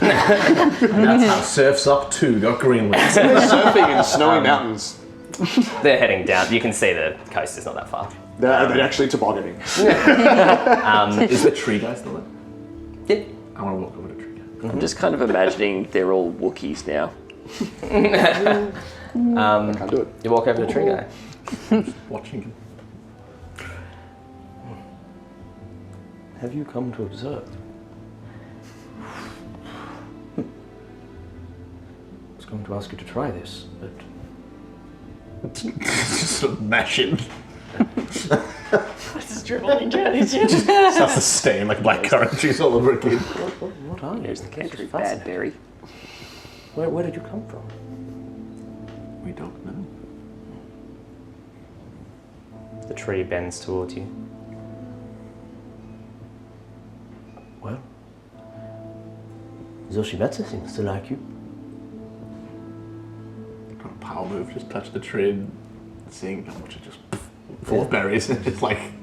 And that's how Surf's Up 2 got greenlit. They're surfing in snowy mountains. They're heading down. You can see the coast is not that far. They're actually tobogganing. Is the tree guy still there? Yeah. I want to walk over to the tree guy. I'm just kind of imagining they're all Wookiees now. I can't do it. You walk over to the tree guy. Watching him. Have you come to observe? I was going to ask you to try this, but... Just sort of mash him. It's dribbling jelly. Starts to stain like black currant juice all over again. What are you? Here's the This country is fascinating. bad berry. Where did you come from? We don't know. The tree bends towards you. Well, Zoshimetsu seems to like you. Got a power move, just touch the tree and seeing how much it just full of berries and just like...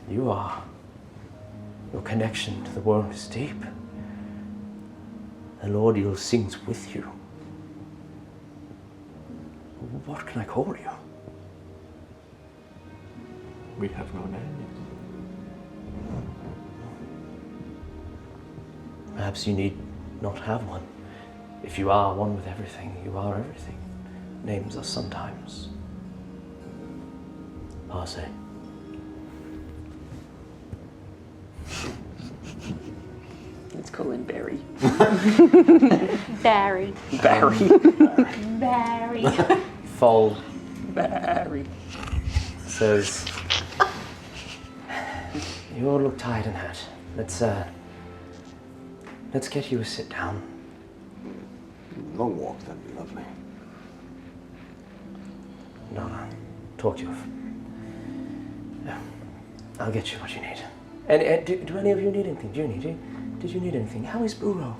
Your connection to the world is deep. Elordial sings with you. What can I call you? We have no name. Perhaps you need not have one. If you are one with everything, you are everything. Names are sometimes passe. Let's call him Barry. Barry. Barry. Barry. Fold Barry. says, you all look tired and hurt. Let's get you a sit down. Long walk, that'd be lovely. No, talk to you. Yeah. I'll get you what you need. And do any of you need anything? Junie, did you need anything? How is Buro?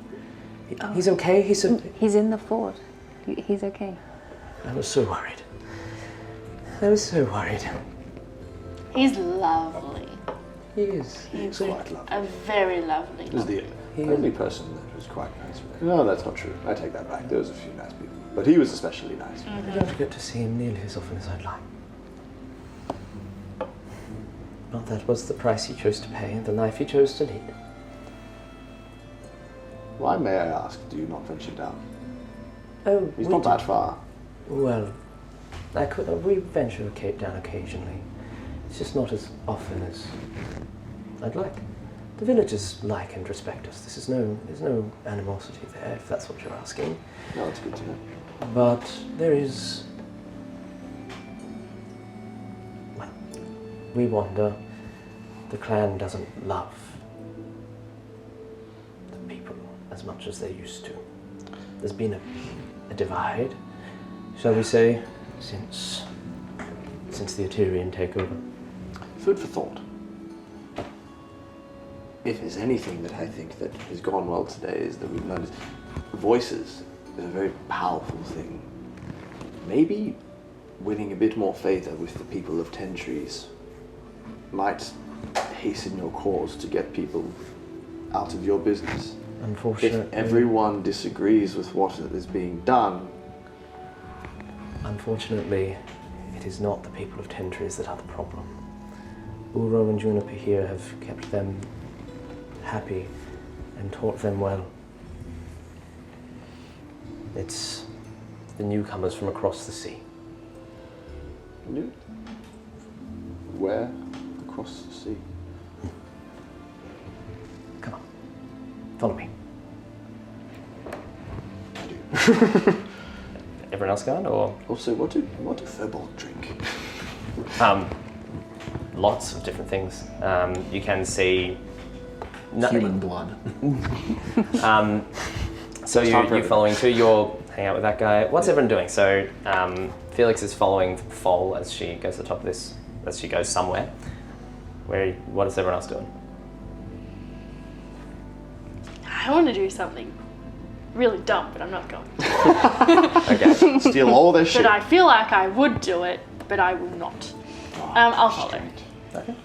He's okay? He's in the fort. He's okay. I was so worried. He's lovely. He is. He's Quite lovely. a very lovely. He was the only person that was quite nice. No, that's not true. I take that back. There was a few nice people. But he was especially nice. I don't get to see him nearly as often as I'd like. But that was the price he chose to pay and the life he chose to lead. Why, may I ask, do you not venture down? Oh, He's not that far. Well, we venture down occasionally. It's just not as often as I'd like. The villagers like and respect us. There's no animosity there, if that's what you're asking. No, it's good to know. But there is... Well, we wander. The clan doesn't love the people as much as they used to. There's been a divide, shall we say, since the Eterian takeover. Food for thought. If there's anything that I think that has gone well today is that we've learned voices is a very powerful thing. Maybe winning a bit more favor with the people of Ten Trees might hasten your cause to get people out of your business. Unfortunately, If everyone disagrees with what is being done, unfortunately, It is not the people of Ten Trees that are the problem. Uro and Juniper here have kept them happy and taught them well. It's the newcomers from across the sea. New? Where? Across the sea. Come on, follow me. Everyone else going, or? Also, what do Firbolg drink? Lots of different things. You can see Human blood. So you're following too. You're hanging out with that guy. What's everyone doing? So Felix is following Fol as she goes to the top of this. As she goes somewhere. What is everyone else doing? I want to do something really dumb, but I'm not going. Okay. Steal all their shit. But I feel like I would do it, but I will not. I'll follow. Okay.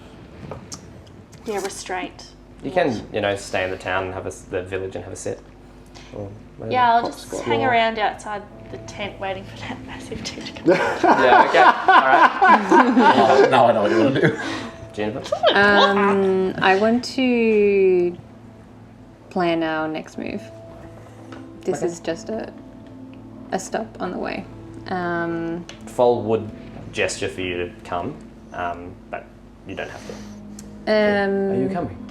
Yeah, restraint. You can, stay in the town and have the village and have a sit. Or whatever. Yeah, I'll just hang around outside the tent waiting for that massive dude to come. Yeah. Okay. All right. Now I know what you want to do. Juniper. I want to plan our next move. This is just a stop on the way. Fol would gesture for you to come, but you don't have to. Are you coming?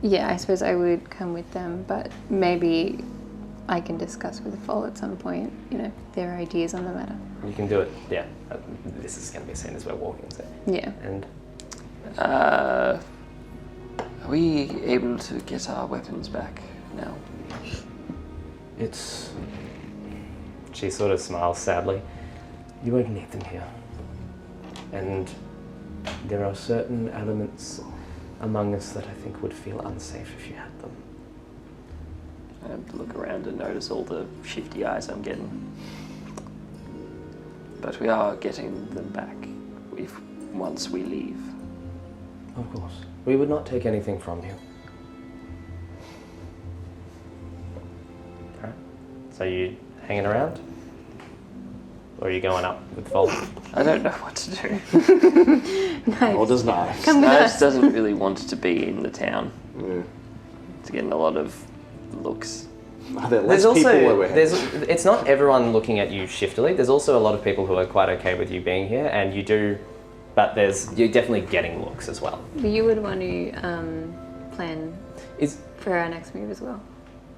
Yeah, I suppose I would come with them, but maybe I can discuss with Fol at some point, their ideas on the matter. You can do it. Yeah. This is going to be seen as we're walking. So. Yeah. And Are we able to get our weapons back now? it's. She sort of smiles sadly. You won't need them here. And there are certain elements among us that I think would feel unsafe if you had them. I have to look around and notice all the shifty eyes I'm getting. But we are getting them back once we leave. Of course. We would not take anything from you. Alright. So you hanging around? Or are you going up with Fol? I don't know what to do. Or does not. Come with Knives us. doesn't really want to be in the town. Yeah. It's getting a lot of looks. Are there less people where we're headed? it's not everyone looking at you shiftily. There's also a lot of people who are quite okay with you being here, and but you're definitely getting looks as well. You would want to plan Is for our next move as well,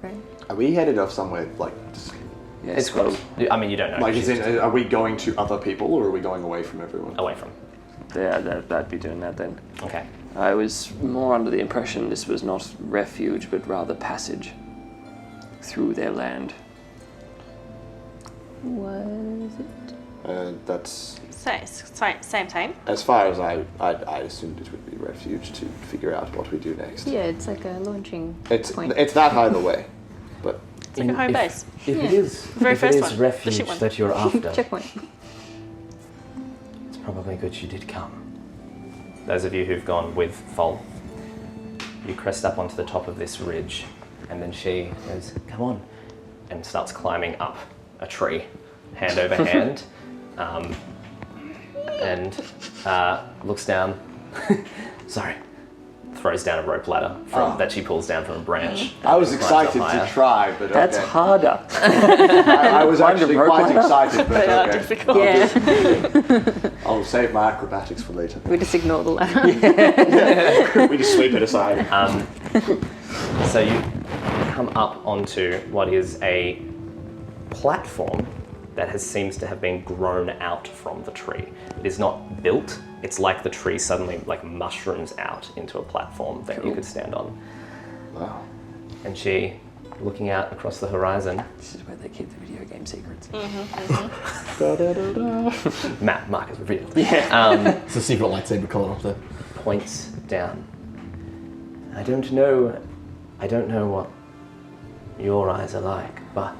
right? Are we headed off somewhere just Yeah, it's close. I mean, you don't know. like? Are we going to other people or are we going away from everyone? Away from. Yeah, that'd be doing that then. Okay. I was more under the impression this was not refuge, but rather passage through their land. Was it? That's Same. as far as I assumed it would be refuge to figure out what we do next. Yeah, it's like a launching It's point. that either way, but It's your home base. If it is, Very if first it one, is the refuge shit one. that you're after, Checkpoint. it's probably good you did come. Those of you who've gone with Fol, you crest up onto the top of this ridge, and then she goes, "Come on," and starts climbing up a tree, hand over hand, and looks down. Sorry. Throws down a rope ladder that she pulls down from a branch. I was and climbs excited up to higher. try, but That's okay. harder. I was actually rope quite ladder? excited, but They are okay. difficult. Yeah, I'll save my acrobatics for later. we just ignore the ladder. We just sweep it aside. So you come up onto what is a platform that seems to have been grown out from the tree. It is not built. It's like the tree suddenly mushrooms out into a platform that you could stand on. Wow. And she, looking out across the horizon, This is where they keep the video game secrets. map markers revealed. It's a secret lightsaber color up there. Points down. I don't know what your eyes are like, but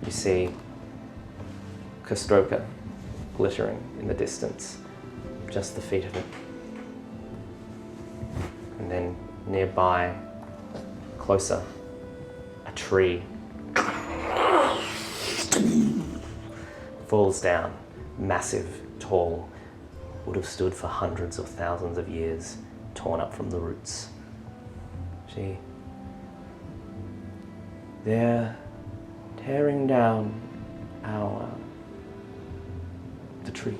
you see Kostroka glittering in the distance, just the feet of it. And then nearby, closer, a tree falls down, massive, tall, would have stood for hundreds or thousands of years, torn up from the roots. They're tearing down the trees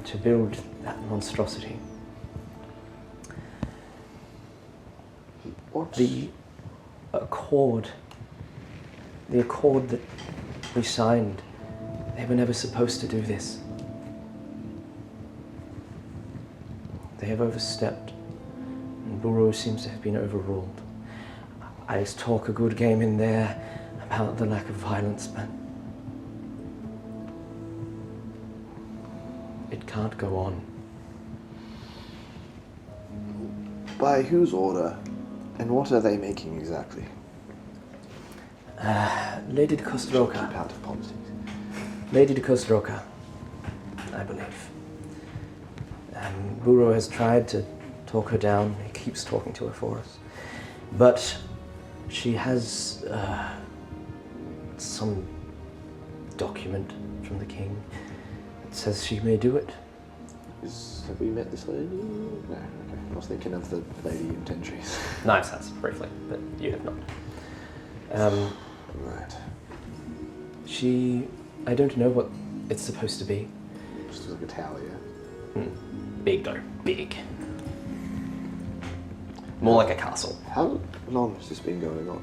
to build that monstrosity. What? The accord that we signed, they were never supposed to do this. They have overstepped, and Burrow seems to have been overruled. I talk a good game in there about the lack of violence, but it can't go on. By whose order? And what are they making exactly? Lady de Kostroka. Keep out of politics. Lady de Kostroka, I believe. Burrow has tried to talk her down. He keeps talking to her for us. But she has some document from the king that says she may do it. Have we met this lady? No, okay. I was thinking of the lady in 10 trees. Knives has, briefly, but you have not. Right. I don't know what it's supposed to be. Just like a tower, yeah? Big though, big. More like a castle. How long has this been going on?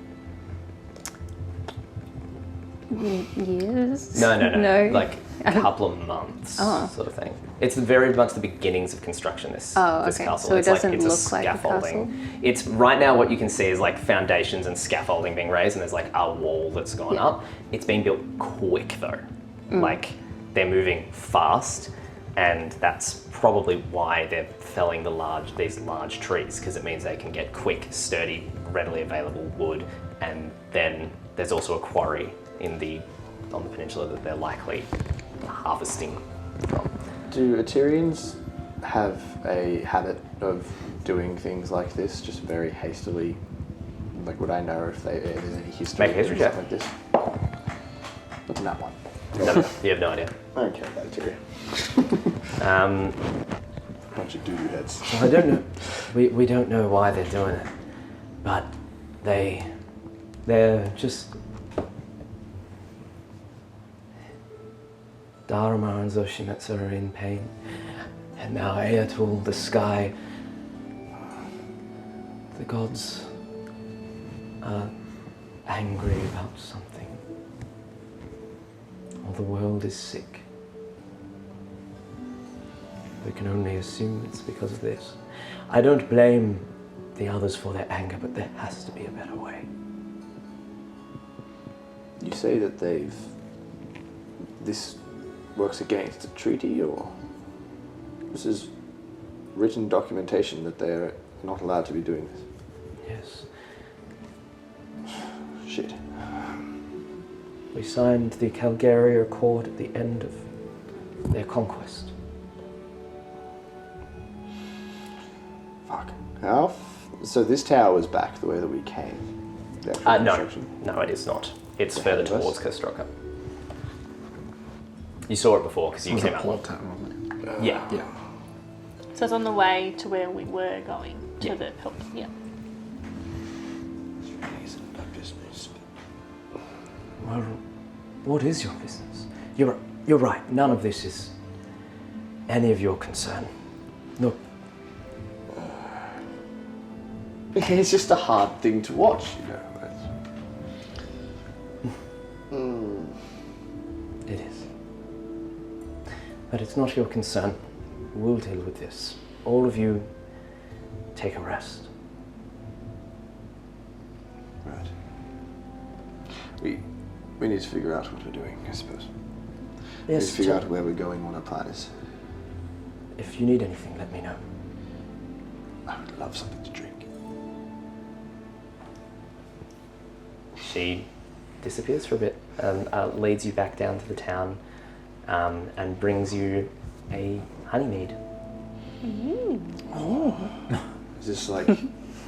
Years? No. Like a couple of months, sort of thing. It's very much the beginnings of construction. This castle. So it doesn't look like a castle. It's right now. What you can see is like foundations and scaffolding being raised, and there's like a wall that's gone up. It's been built quick though. Like they're moving fast, and that's probably why they're felling these large trees, because it means they can get quick, sturdy, readily available wood, and then there's also a quarry on the peninsula that they're likely harvesting from. Do Atyrians have a habit of doing things like this, just very hastily? Like, would I know if there's any history Make a history stuff check. like this? What's in that one? No, you have no idea. I don't care about Atyria. Bunch of doo-doo heads. I don't know. We don't know why they're doing it, but they're just. Dharma and Zoshimitsu are in pain, and now Eatul, the sky, the gods are angry about something. Or the world is sick. We can only assume it's because of this. I don't blame the others for their anger, but there has to be a better way. You say that this works against the treaty, or this is written documentation that they're not allowed to be doing this? Yes. Shit. We signed the Calgaria Accord at the end of their conquest. Fuck. So this tower is back the way that we came? The actual construction? No, it is not. It's The further head of us? towards Kostroka. You saw it before because you came out. Plot town, wasn't it? Yeah. So it's on the way to where we were going, to the hill. Yeah. Well, what is your business? You're right. None of this is any of your concern. Look, It's just a hard thing to watch, you know. it is. But it's not your concern. We'll deal with this. All of you, take a rest. Right. We need to figure out what we're doing, I suppose. We need to figure out where we're going, what our plan is. If you need anything, let me know. I would love something to drink. She disappears for a bit and leads you back down to the town and brings you a honeymead. Is this like,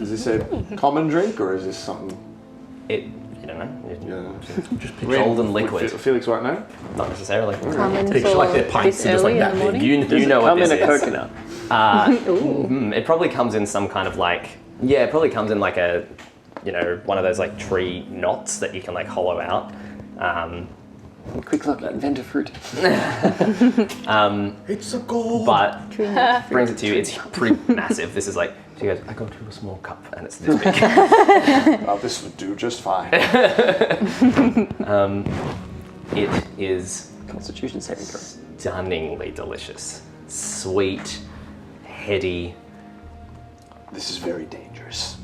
is this a common drink or is this something? It You don't know? Yeah. Just picture, Golden liquid. Felix right now? Not necessarily. Common picture for like their pints this are just like early in that the big. morning. You know what Come this in a is. coconut. It probably comes in some kind of like, it probably comes in like a, one of those like tree knots that you can like hollow out. Quick look, invent a fruit. It's a gold. But brings it to you. It's pretty massive. This is like, she goes, I got you a small cup, and it's this big. Oh, this would do just fine. It is Constitution saving throw. stunningly delicious, sweet, heady. This is very dangerous.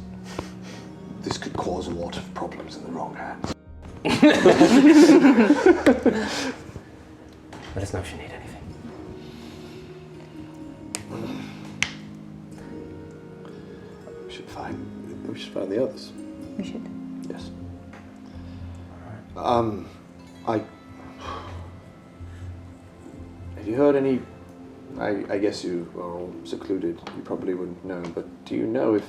This could cause a lot of problems in the wrong hands. Let us know if you need anything. We should find the others. We should. Yes. Have you heard any? I guess you are all secluded. You probably wouldn't know, but do you know if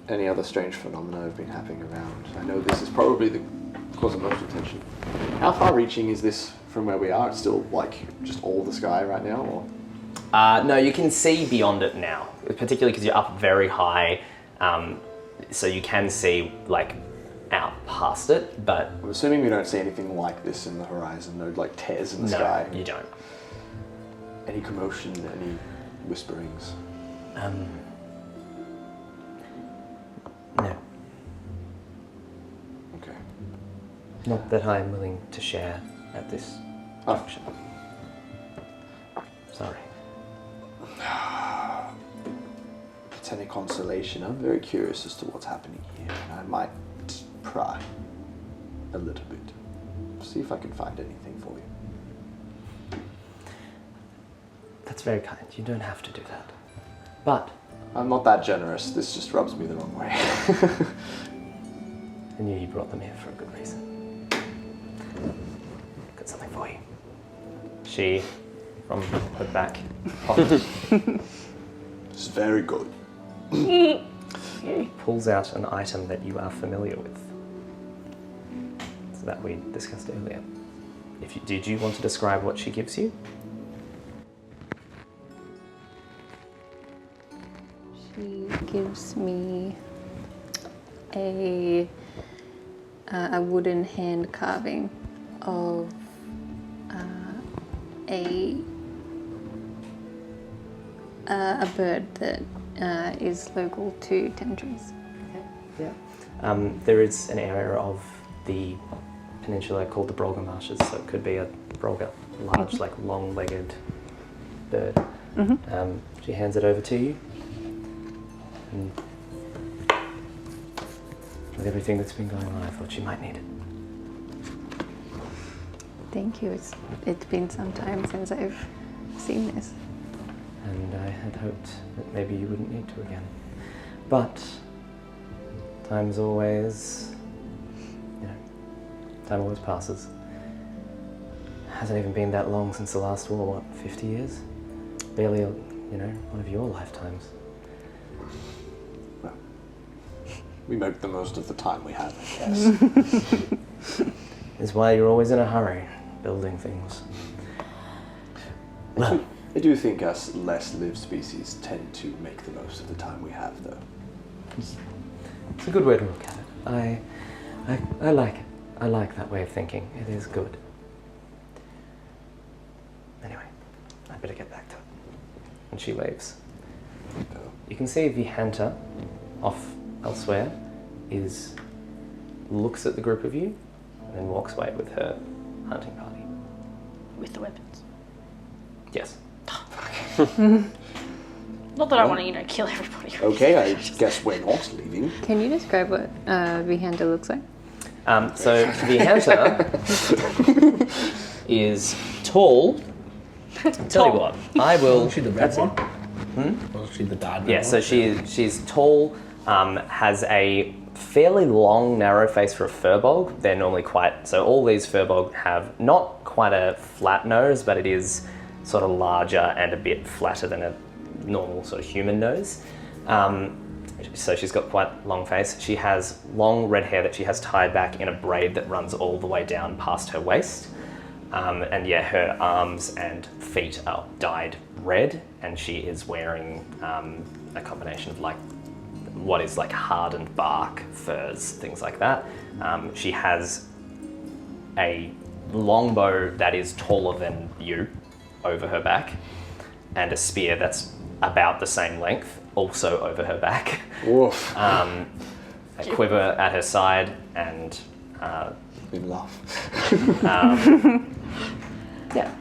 any other strange phenomena have been happening around? I know this is probably the cause of most attention. How far-reaching is this from where we are? It's still like just all the sky right now, or? No, you can see beyond it now, particularly because you're up very high, so you can see like out past it, but I'm assuming we don't see anything like this in the horizon, no like tears in the sky. No, you don't. Any commotion, any whisperings? No, Okay. not that I'm willing to share at this junction. Sorry. If it's any consolation, I'm very curious as to what's happening here, and I might pry a little bit. See if I can find anything for you. That's very kind. You don't have to do that. But I'm not that generous. This just rubs me the wrong way. I knew you brought them here for a good reason. Got something for you. She, from her back pocket, It's very good. pulls out an item that you are familiar with. So that we discussed earlier. Did you want to describe what she gives you? She gives me a wooden hand carving of a bird that is local to Thames. Yeah. There is an area of the peninsula called the Brolga Marshes, so it could be a Brolga, large, like long-legged bird. She hands it over to you, and with everything that's been going on, I thought you might need it. Thank you. It's been some time since I've seen this. And I had hoped that maybe you wouldn't need to again. But time always passes. Hasn't even been that long since the last war, what, 50 years? Barely, one of your lifetimes. Well, we make the most of the time we have, I guess. Is why you're always in a hurry, building things. Well, I do think us less lived species tend to make the most of the time we have, though. it's a good way to look at it. I like it. I like that way of thinking. It is good. Anyway, I'd better get back to it. And she leaves. You can see the hunter off elsewhere looks at the group of you and then walks away with her hunting party. With the weapons. Yes. Not that I want to, kill everybody. Okay, I guess we're not leaving. Can you describe what Vihander looks like? So the hunter is tall. Tell you what, I will. Was she the red one? Was she the dad? Yeah, so she's tall, has a fairly long, narrow face for a Firbolg. They're normally so all these Firbolg have not quite a flat nose, but it is sort of larger and a bit flatter than a normal sort of human nose. So she's got quite long face. She has long red hair that she has tied back in a braid that runs all the way down past her waist. And yeah, her arms and feet are dyed red, and she is wearing a combination of like what is like hardened bark, furs, things like that. She has a longbow that is taller than you over her back, and a spear that's about the same length also over her back. Woof. A quiver at her side, and In love. yeah.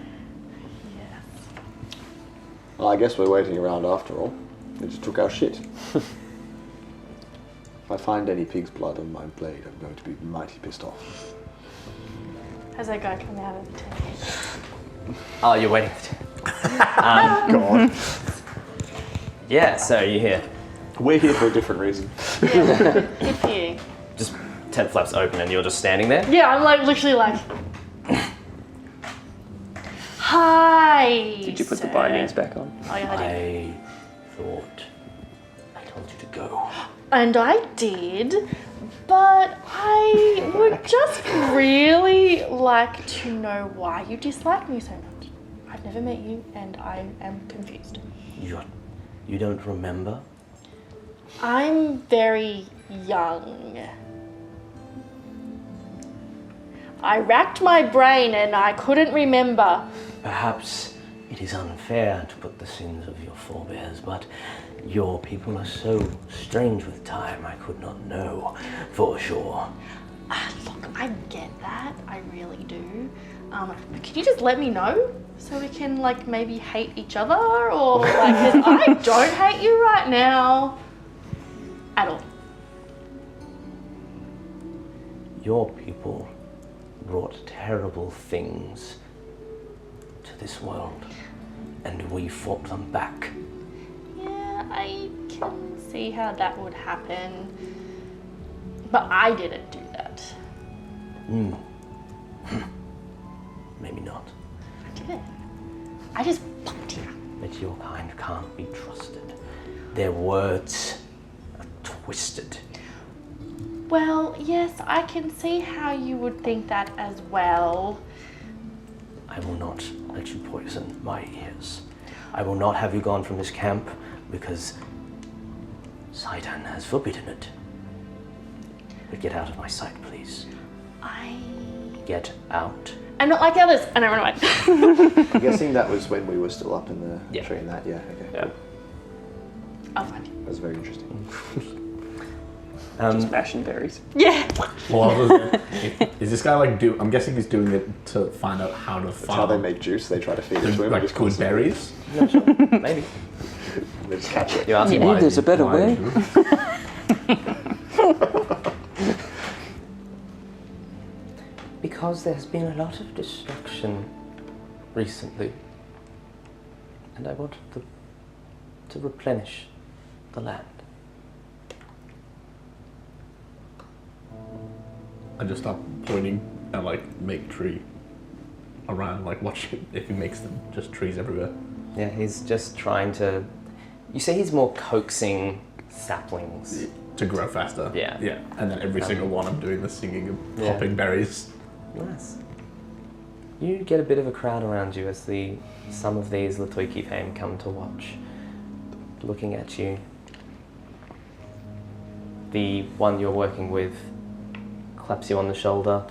Well, I guess we're waiting around after all. They just took our shit. If I find any pig's blood on my blade, I'm going to be mighty pissed off. As I go come out of the tent. Oh, you're waiting. God. Yeah, so you're here. We're here for a different reason. Yeah, good for you. Just tent flaps open and you're just standing there. Yeah, I'm like literally like. Hi. Did you put the sir. bindings back on? Oh yeah, I did. I thought I told you to go. And I did, but I would just really like to know why you dislike me so much. I've never met you, and I am confused. You don't remember? I'm very young. I racked my brain and I couldn't remember. Perhaps it is unfair to put the sins of your forebears, but your people are so strange with time, I could not know for sure. Look, I get that. I really do. But can you just let me know so we can like maybe hate each other, or like, 'cause I don't hate you right now at all. Your people brought terrible things to this world, and we fought them back. Yeah, I can see how that would happen, but I didn't do that. Maybe not. I did it. I just fucked you. But your kind can't be trusted. Their words are twisted. Well, yes, I can see how you would think that as well. I will not let you poison my ears. I will not have you gone from this camp because Saitan has forbidden it. But get out of my sight, please. Get out. I'm not like the others, and I run away. I'm guessing that was when we were still up in the Yeah. tree and that, yeah, okay. Yeah. I'll find you. That's very interesting. Just mashing berries. Yeah. Well, I was gonna say, is this guy like I'm guessing he's doing it to find out how to That's farm how they make juice, they try to feed it to him. like just good constantly- berries. Not sure. Maybe. They just catch it. You ask Yeah, there's a better Why way. do you- Because there's been a lot of destruction recently, and I want to replenish the land. I just start pointing and like make tree around, like watch if he makes them just trees everywhere. Yeah, he's just trying to. You see, he's more coaxing saplings. To grow faster. Yeah. Yeah. And then every single one I'm doing the singing and Yeah. popping berries. Nice. You get a bit of a crowd around you as some of these Latoiki fame come to watch, looking at you. The one you're working with claps you on the shoulder.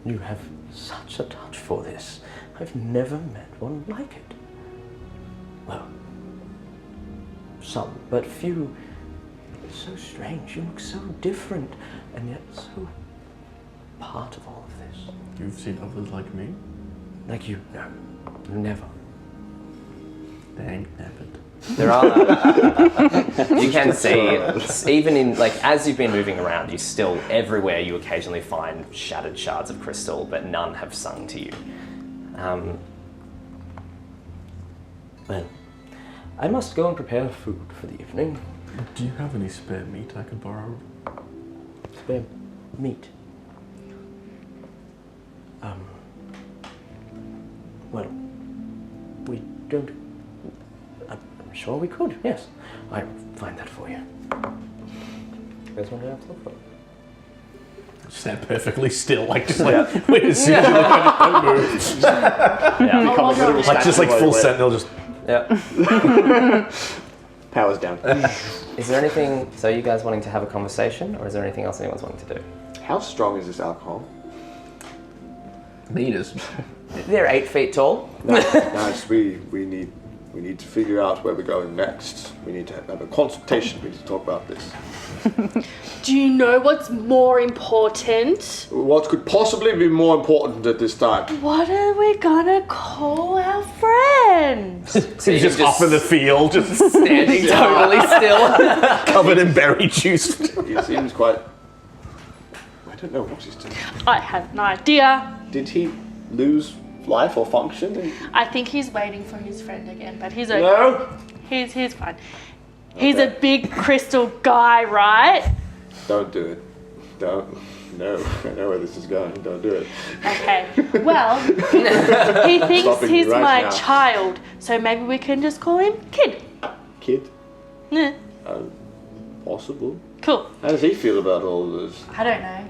You have such a touch for this. I've never met one like it. Well, some, but few. It's so strange. You look so different, and yet so part of all of this. You've seen others like me? Like you, no, never. They ain't never. There are. You can see, even in like as you've been moving around, you still everywhere you occasionally find shattered shards of crystal, but none have sung to you. Well, I must go and prepare food for the evening. Do you have any spare meat I could borrow? Spare meat. Well, we don't. I'm sure we could, yes. I'll find that for you. You guys want to have a look for it? Stand perfectly still, like just like wait as soon as you look at it, don't move. Yeah. Like just like full sentinel, just Yeah. Power's down. Is there anything, so you guys wanting to have a conversation, or is there anything else anyone's wanting to do? How strong is this alcohol? meters. They're 8 feet tall. Nice. We need to figure out where we're going next. We need to have a consultation. We need to talk about this. Do you know what's more important? What could possibly be more important at this time? What are we gonna call our friend? So He's just off in the field, just standing totally still. covered in berry juice. He seems quite... I don't know what he's doing. I have no idea. Did he lose life or function? I think he's waiting for his friend again, but he's okay. No? He's fine. He's a big crystal guy, right? Don't do it. Don't. No. I know where this is going. Don't do it. Okay. Well, he thinks Stopping he's you right my now. child, so maybe we can just call him Kid. Kid? Nah. Possible. Cool. How does he feel about all of this? I don't know.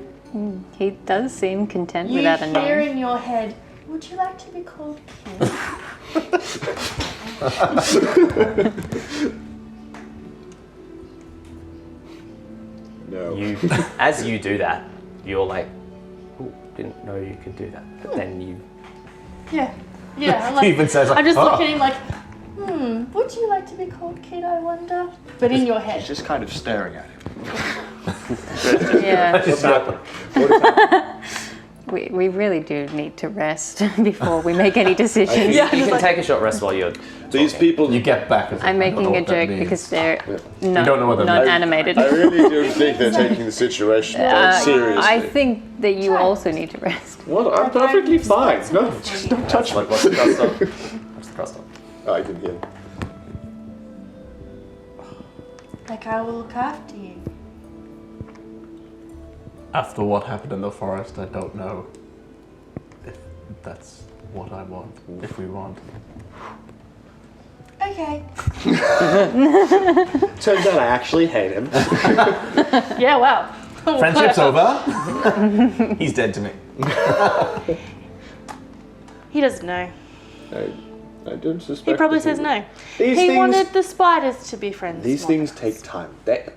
He does seem content You without a hear name. in your head, would you like to be called Kid? No. As you do that, you're like, oh, didn't know you could do that. But then you... Yeah. Yeah. I'm like, He even says like, I just "Oh." look at him like, would you like to be called Kid, I wonder? But in your head. Just kind of staring at him. Yeah, What's happening? we really do need to rest before we make any decisions. You can take a short rest while you're... These people... You get back. As I'm I don't know making a what that joke means. because they're You don't know what that means. non-animated. I really do think they're taking the situation very seriously. I think that you also need to rest. What? I'm perfectly fine. No, just don't touch me. Like, what's the crust on? What's the crust on? Oh, I can hear. Like, I will look after you. After what happened in the forest, I don't know if that's what I want. If we want. Okay. Turns out I actually hate him. Yeah, wow. Friendship's over. He's dead to me. He doesn't know. I don't suspect. He probably that says would. no. These He things, wanted the spiders to be friends. These not things us. take time.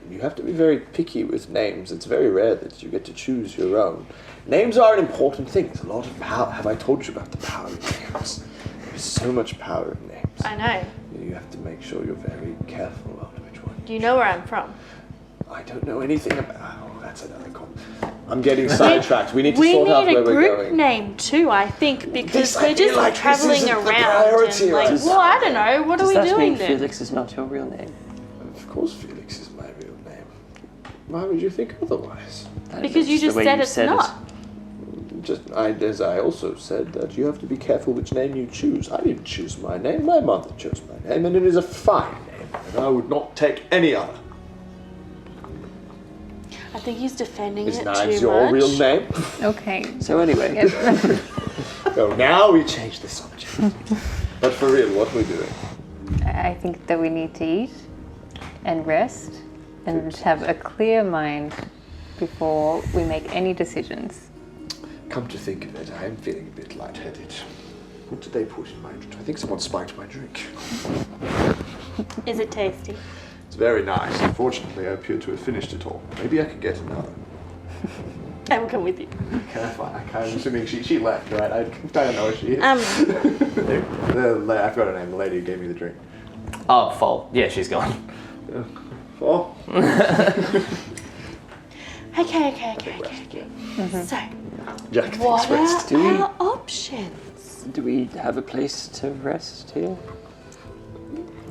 You have to be very picky with names. It's very rare that you get to choose your own. Names are an important thing. There's a lot of power. Have I told you about the power of names? There's so much power in names. I know. You have to make sure you're very careful about which one. Do you know where I'm from? I don't know anything about... Oh, that's another con. I'm getting sidetracked. We need to sort out need where a we're group going. name too, I think, because This, I we're feel just like this traveling isn't the around priority and like, right well, I don't know, what are we Does that doing mean then? Felix is not your real name? Of course Felix is my real name. Why would you think otherwise? Because you That's just the way said you it's said it. not. As I also said, that you have to be careful which name you choose. I didn't choose my name, my mother chose my name, and it is a fine name, and I would not take any other. I think he's defending Is it Knives too your much. real name? Okay. So anyway, So now we change the subject. But for real, what are we doing? I think that we need to eat and rest and have a clear mind before we make any decisions. Come to think of it, I am feeling a bit lightheaded. What did they put in my drink? I think someone spiked my drink. Is it tasty? It's very nice. Unfortunately, I appear to have finished it all. Maybe I could get another. I will come with you. Can I find? I'm assuming she left, right? I don't know where she is. I forgot her name. The lady who gave me the drink. Oh, Fol. Yeah, she's gone. Oh. Okay. So, Jack what thinks rest. are our options? do we have a place to rest here?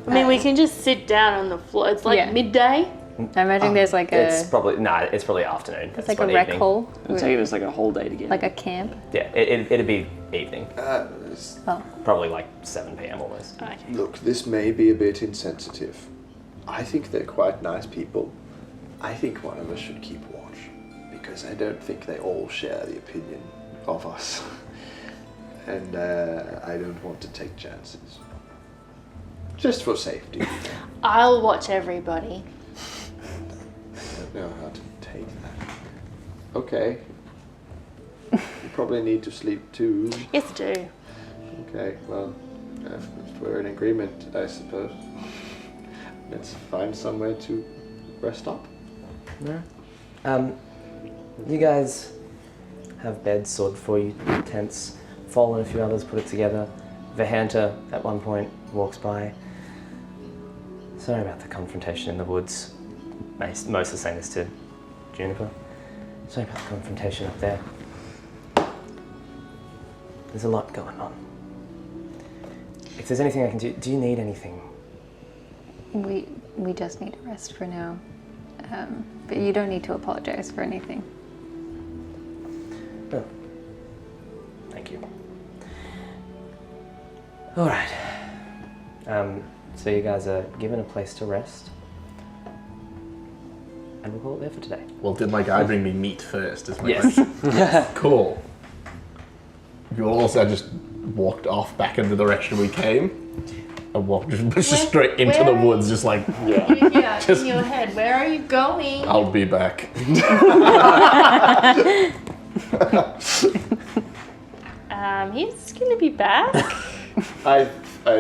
I mean, we can just sit down on the floor. It's like Yeah. midday. I imagine there's like It's a probably afternoon. it's like a rec hall, I'd take it as like a whole day together. like a camp. Yeah, it'd be evening. Oh, Probably like 7 p.m. almost. Okay. Look, this may be a bit insensitive. I think they're quite nice people. I think one of us should keep watch, because I don't think they all share the opinion of us. And I don't want to take chances. Just for safety. I'll watch everybody. I don't know how to take that. Okay. You probably need to sleep too. Yes, I do. Okay, well, if we're in agreement, I suppose. Let's find somewhere to rest up. No. You guys have beds sorted for you, tents. Fall and a few others put it together. Vahanta at one point walks by. Sorry about the confrontation in the woods. Most are saying this to Juniper. Sorry about the confrontation up there. There's a lot going on. If there's anything I can do you need anything? We just need a rest for now. But you don't need to apologize for anything. Oh. Thank you. All right. So you guys are given a place to rest, and we'll call it there for today. Well, did my guy bring me meat first? Is my Yes. question. Cool. You also just walked off back in the direction we came, and walked just straight into the woods, just like, Yeah, in your head. Where are you going? I'll be back. He's gonna be back. I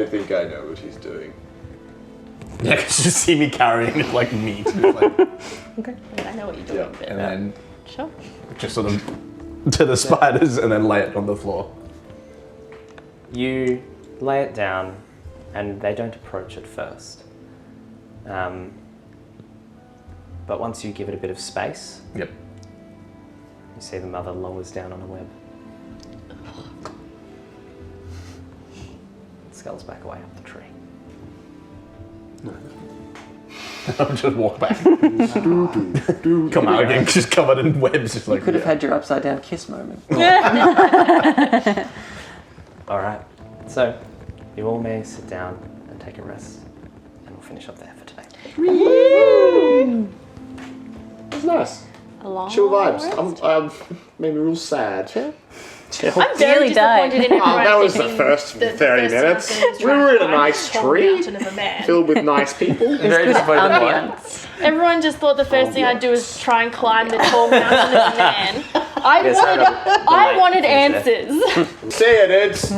think I know what he's doing. Yeah, because you see me carrying it like meat. Just like, Okay. I know what you're doing. But and then sure. just sort of to the spiders and then lay it on the floor. You lay it down, and they don't approach at first. But once you give it a bit of space, Yep. you see the mother lowers down on a web. Scuttles back away up the tree. I'll just walk back. Come out again, just covered in webs. Just like, Could have had your upside down kiss moment. All right. So you all may sit down and take a rest, and we'll finish up there for today. It's nice. A long Chill vibes. rest? I'm made me real sad. I'm very Nearly died. disappointed in everyone. that was the thinking first that 30 the minutes. first one We were in a was nice tall tree. mountain of a man. Filled with nice people. Very disappointed. Ambiance. Everyone just thought the first thing I'd do was try and climb the tall mountain of a man. I Yes, wanted light answers. See ya, dudes.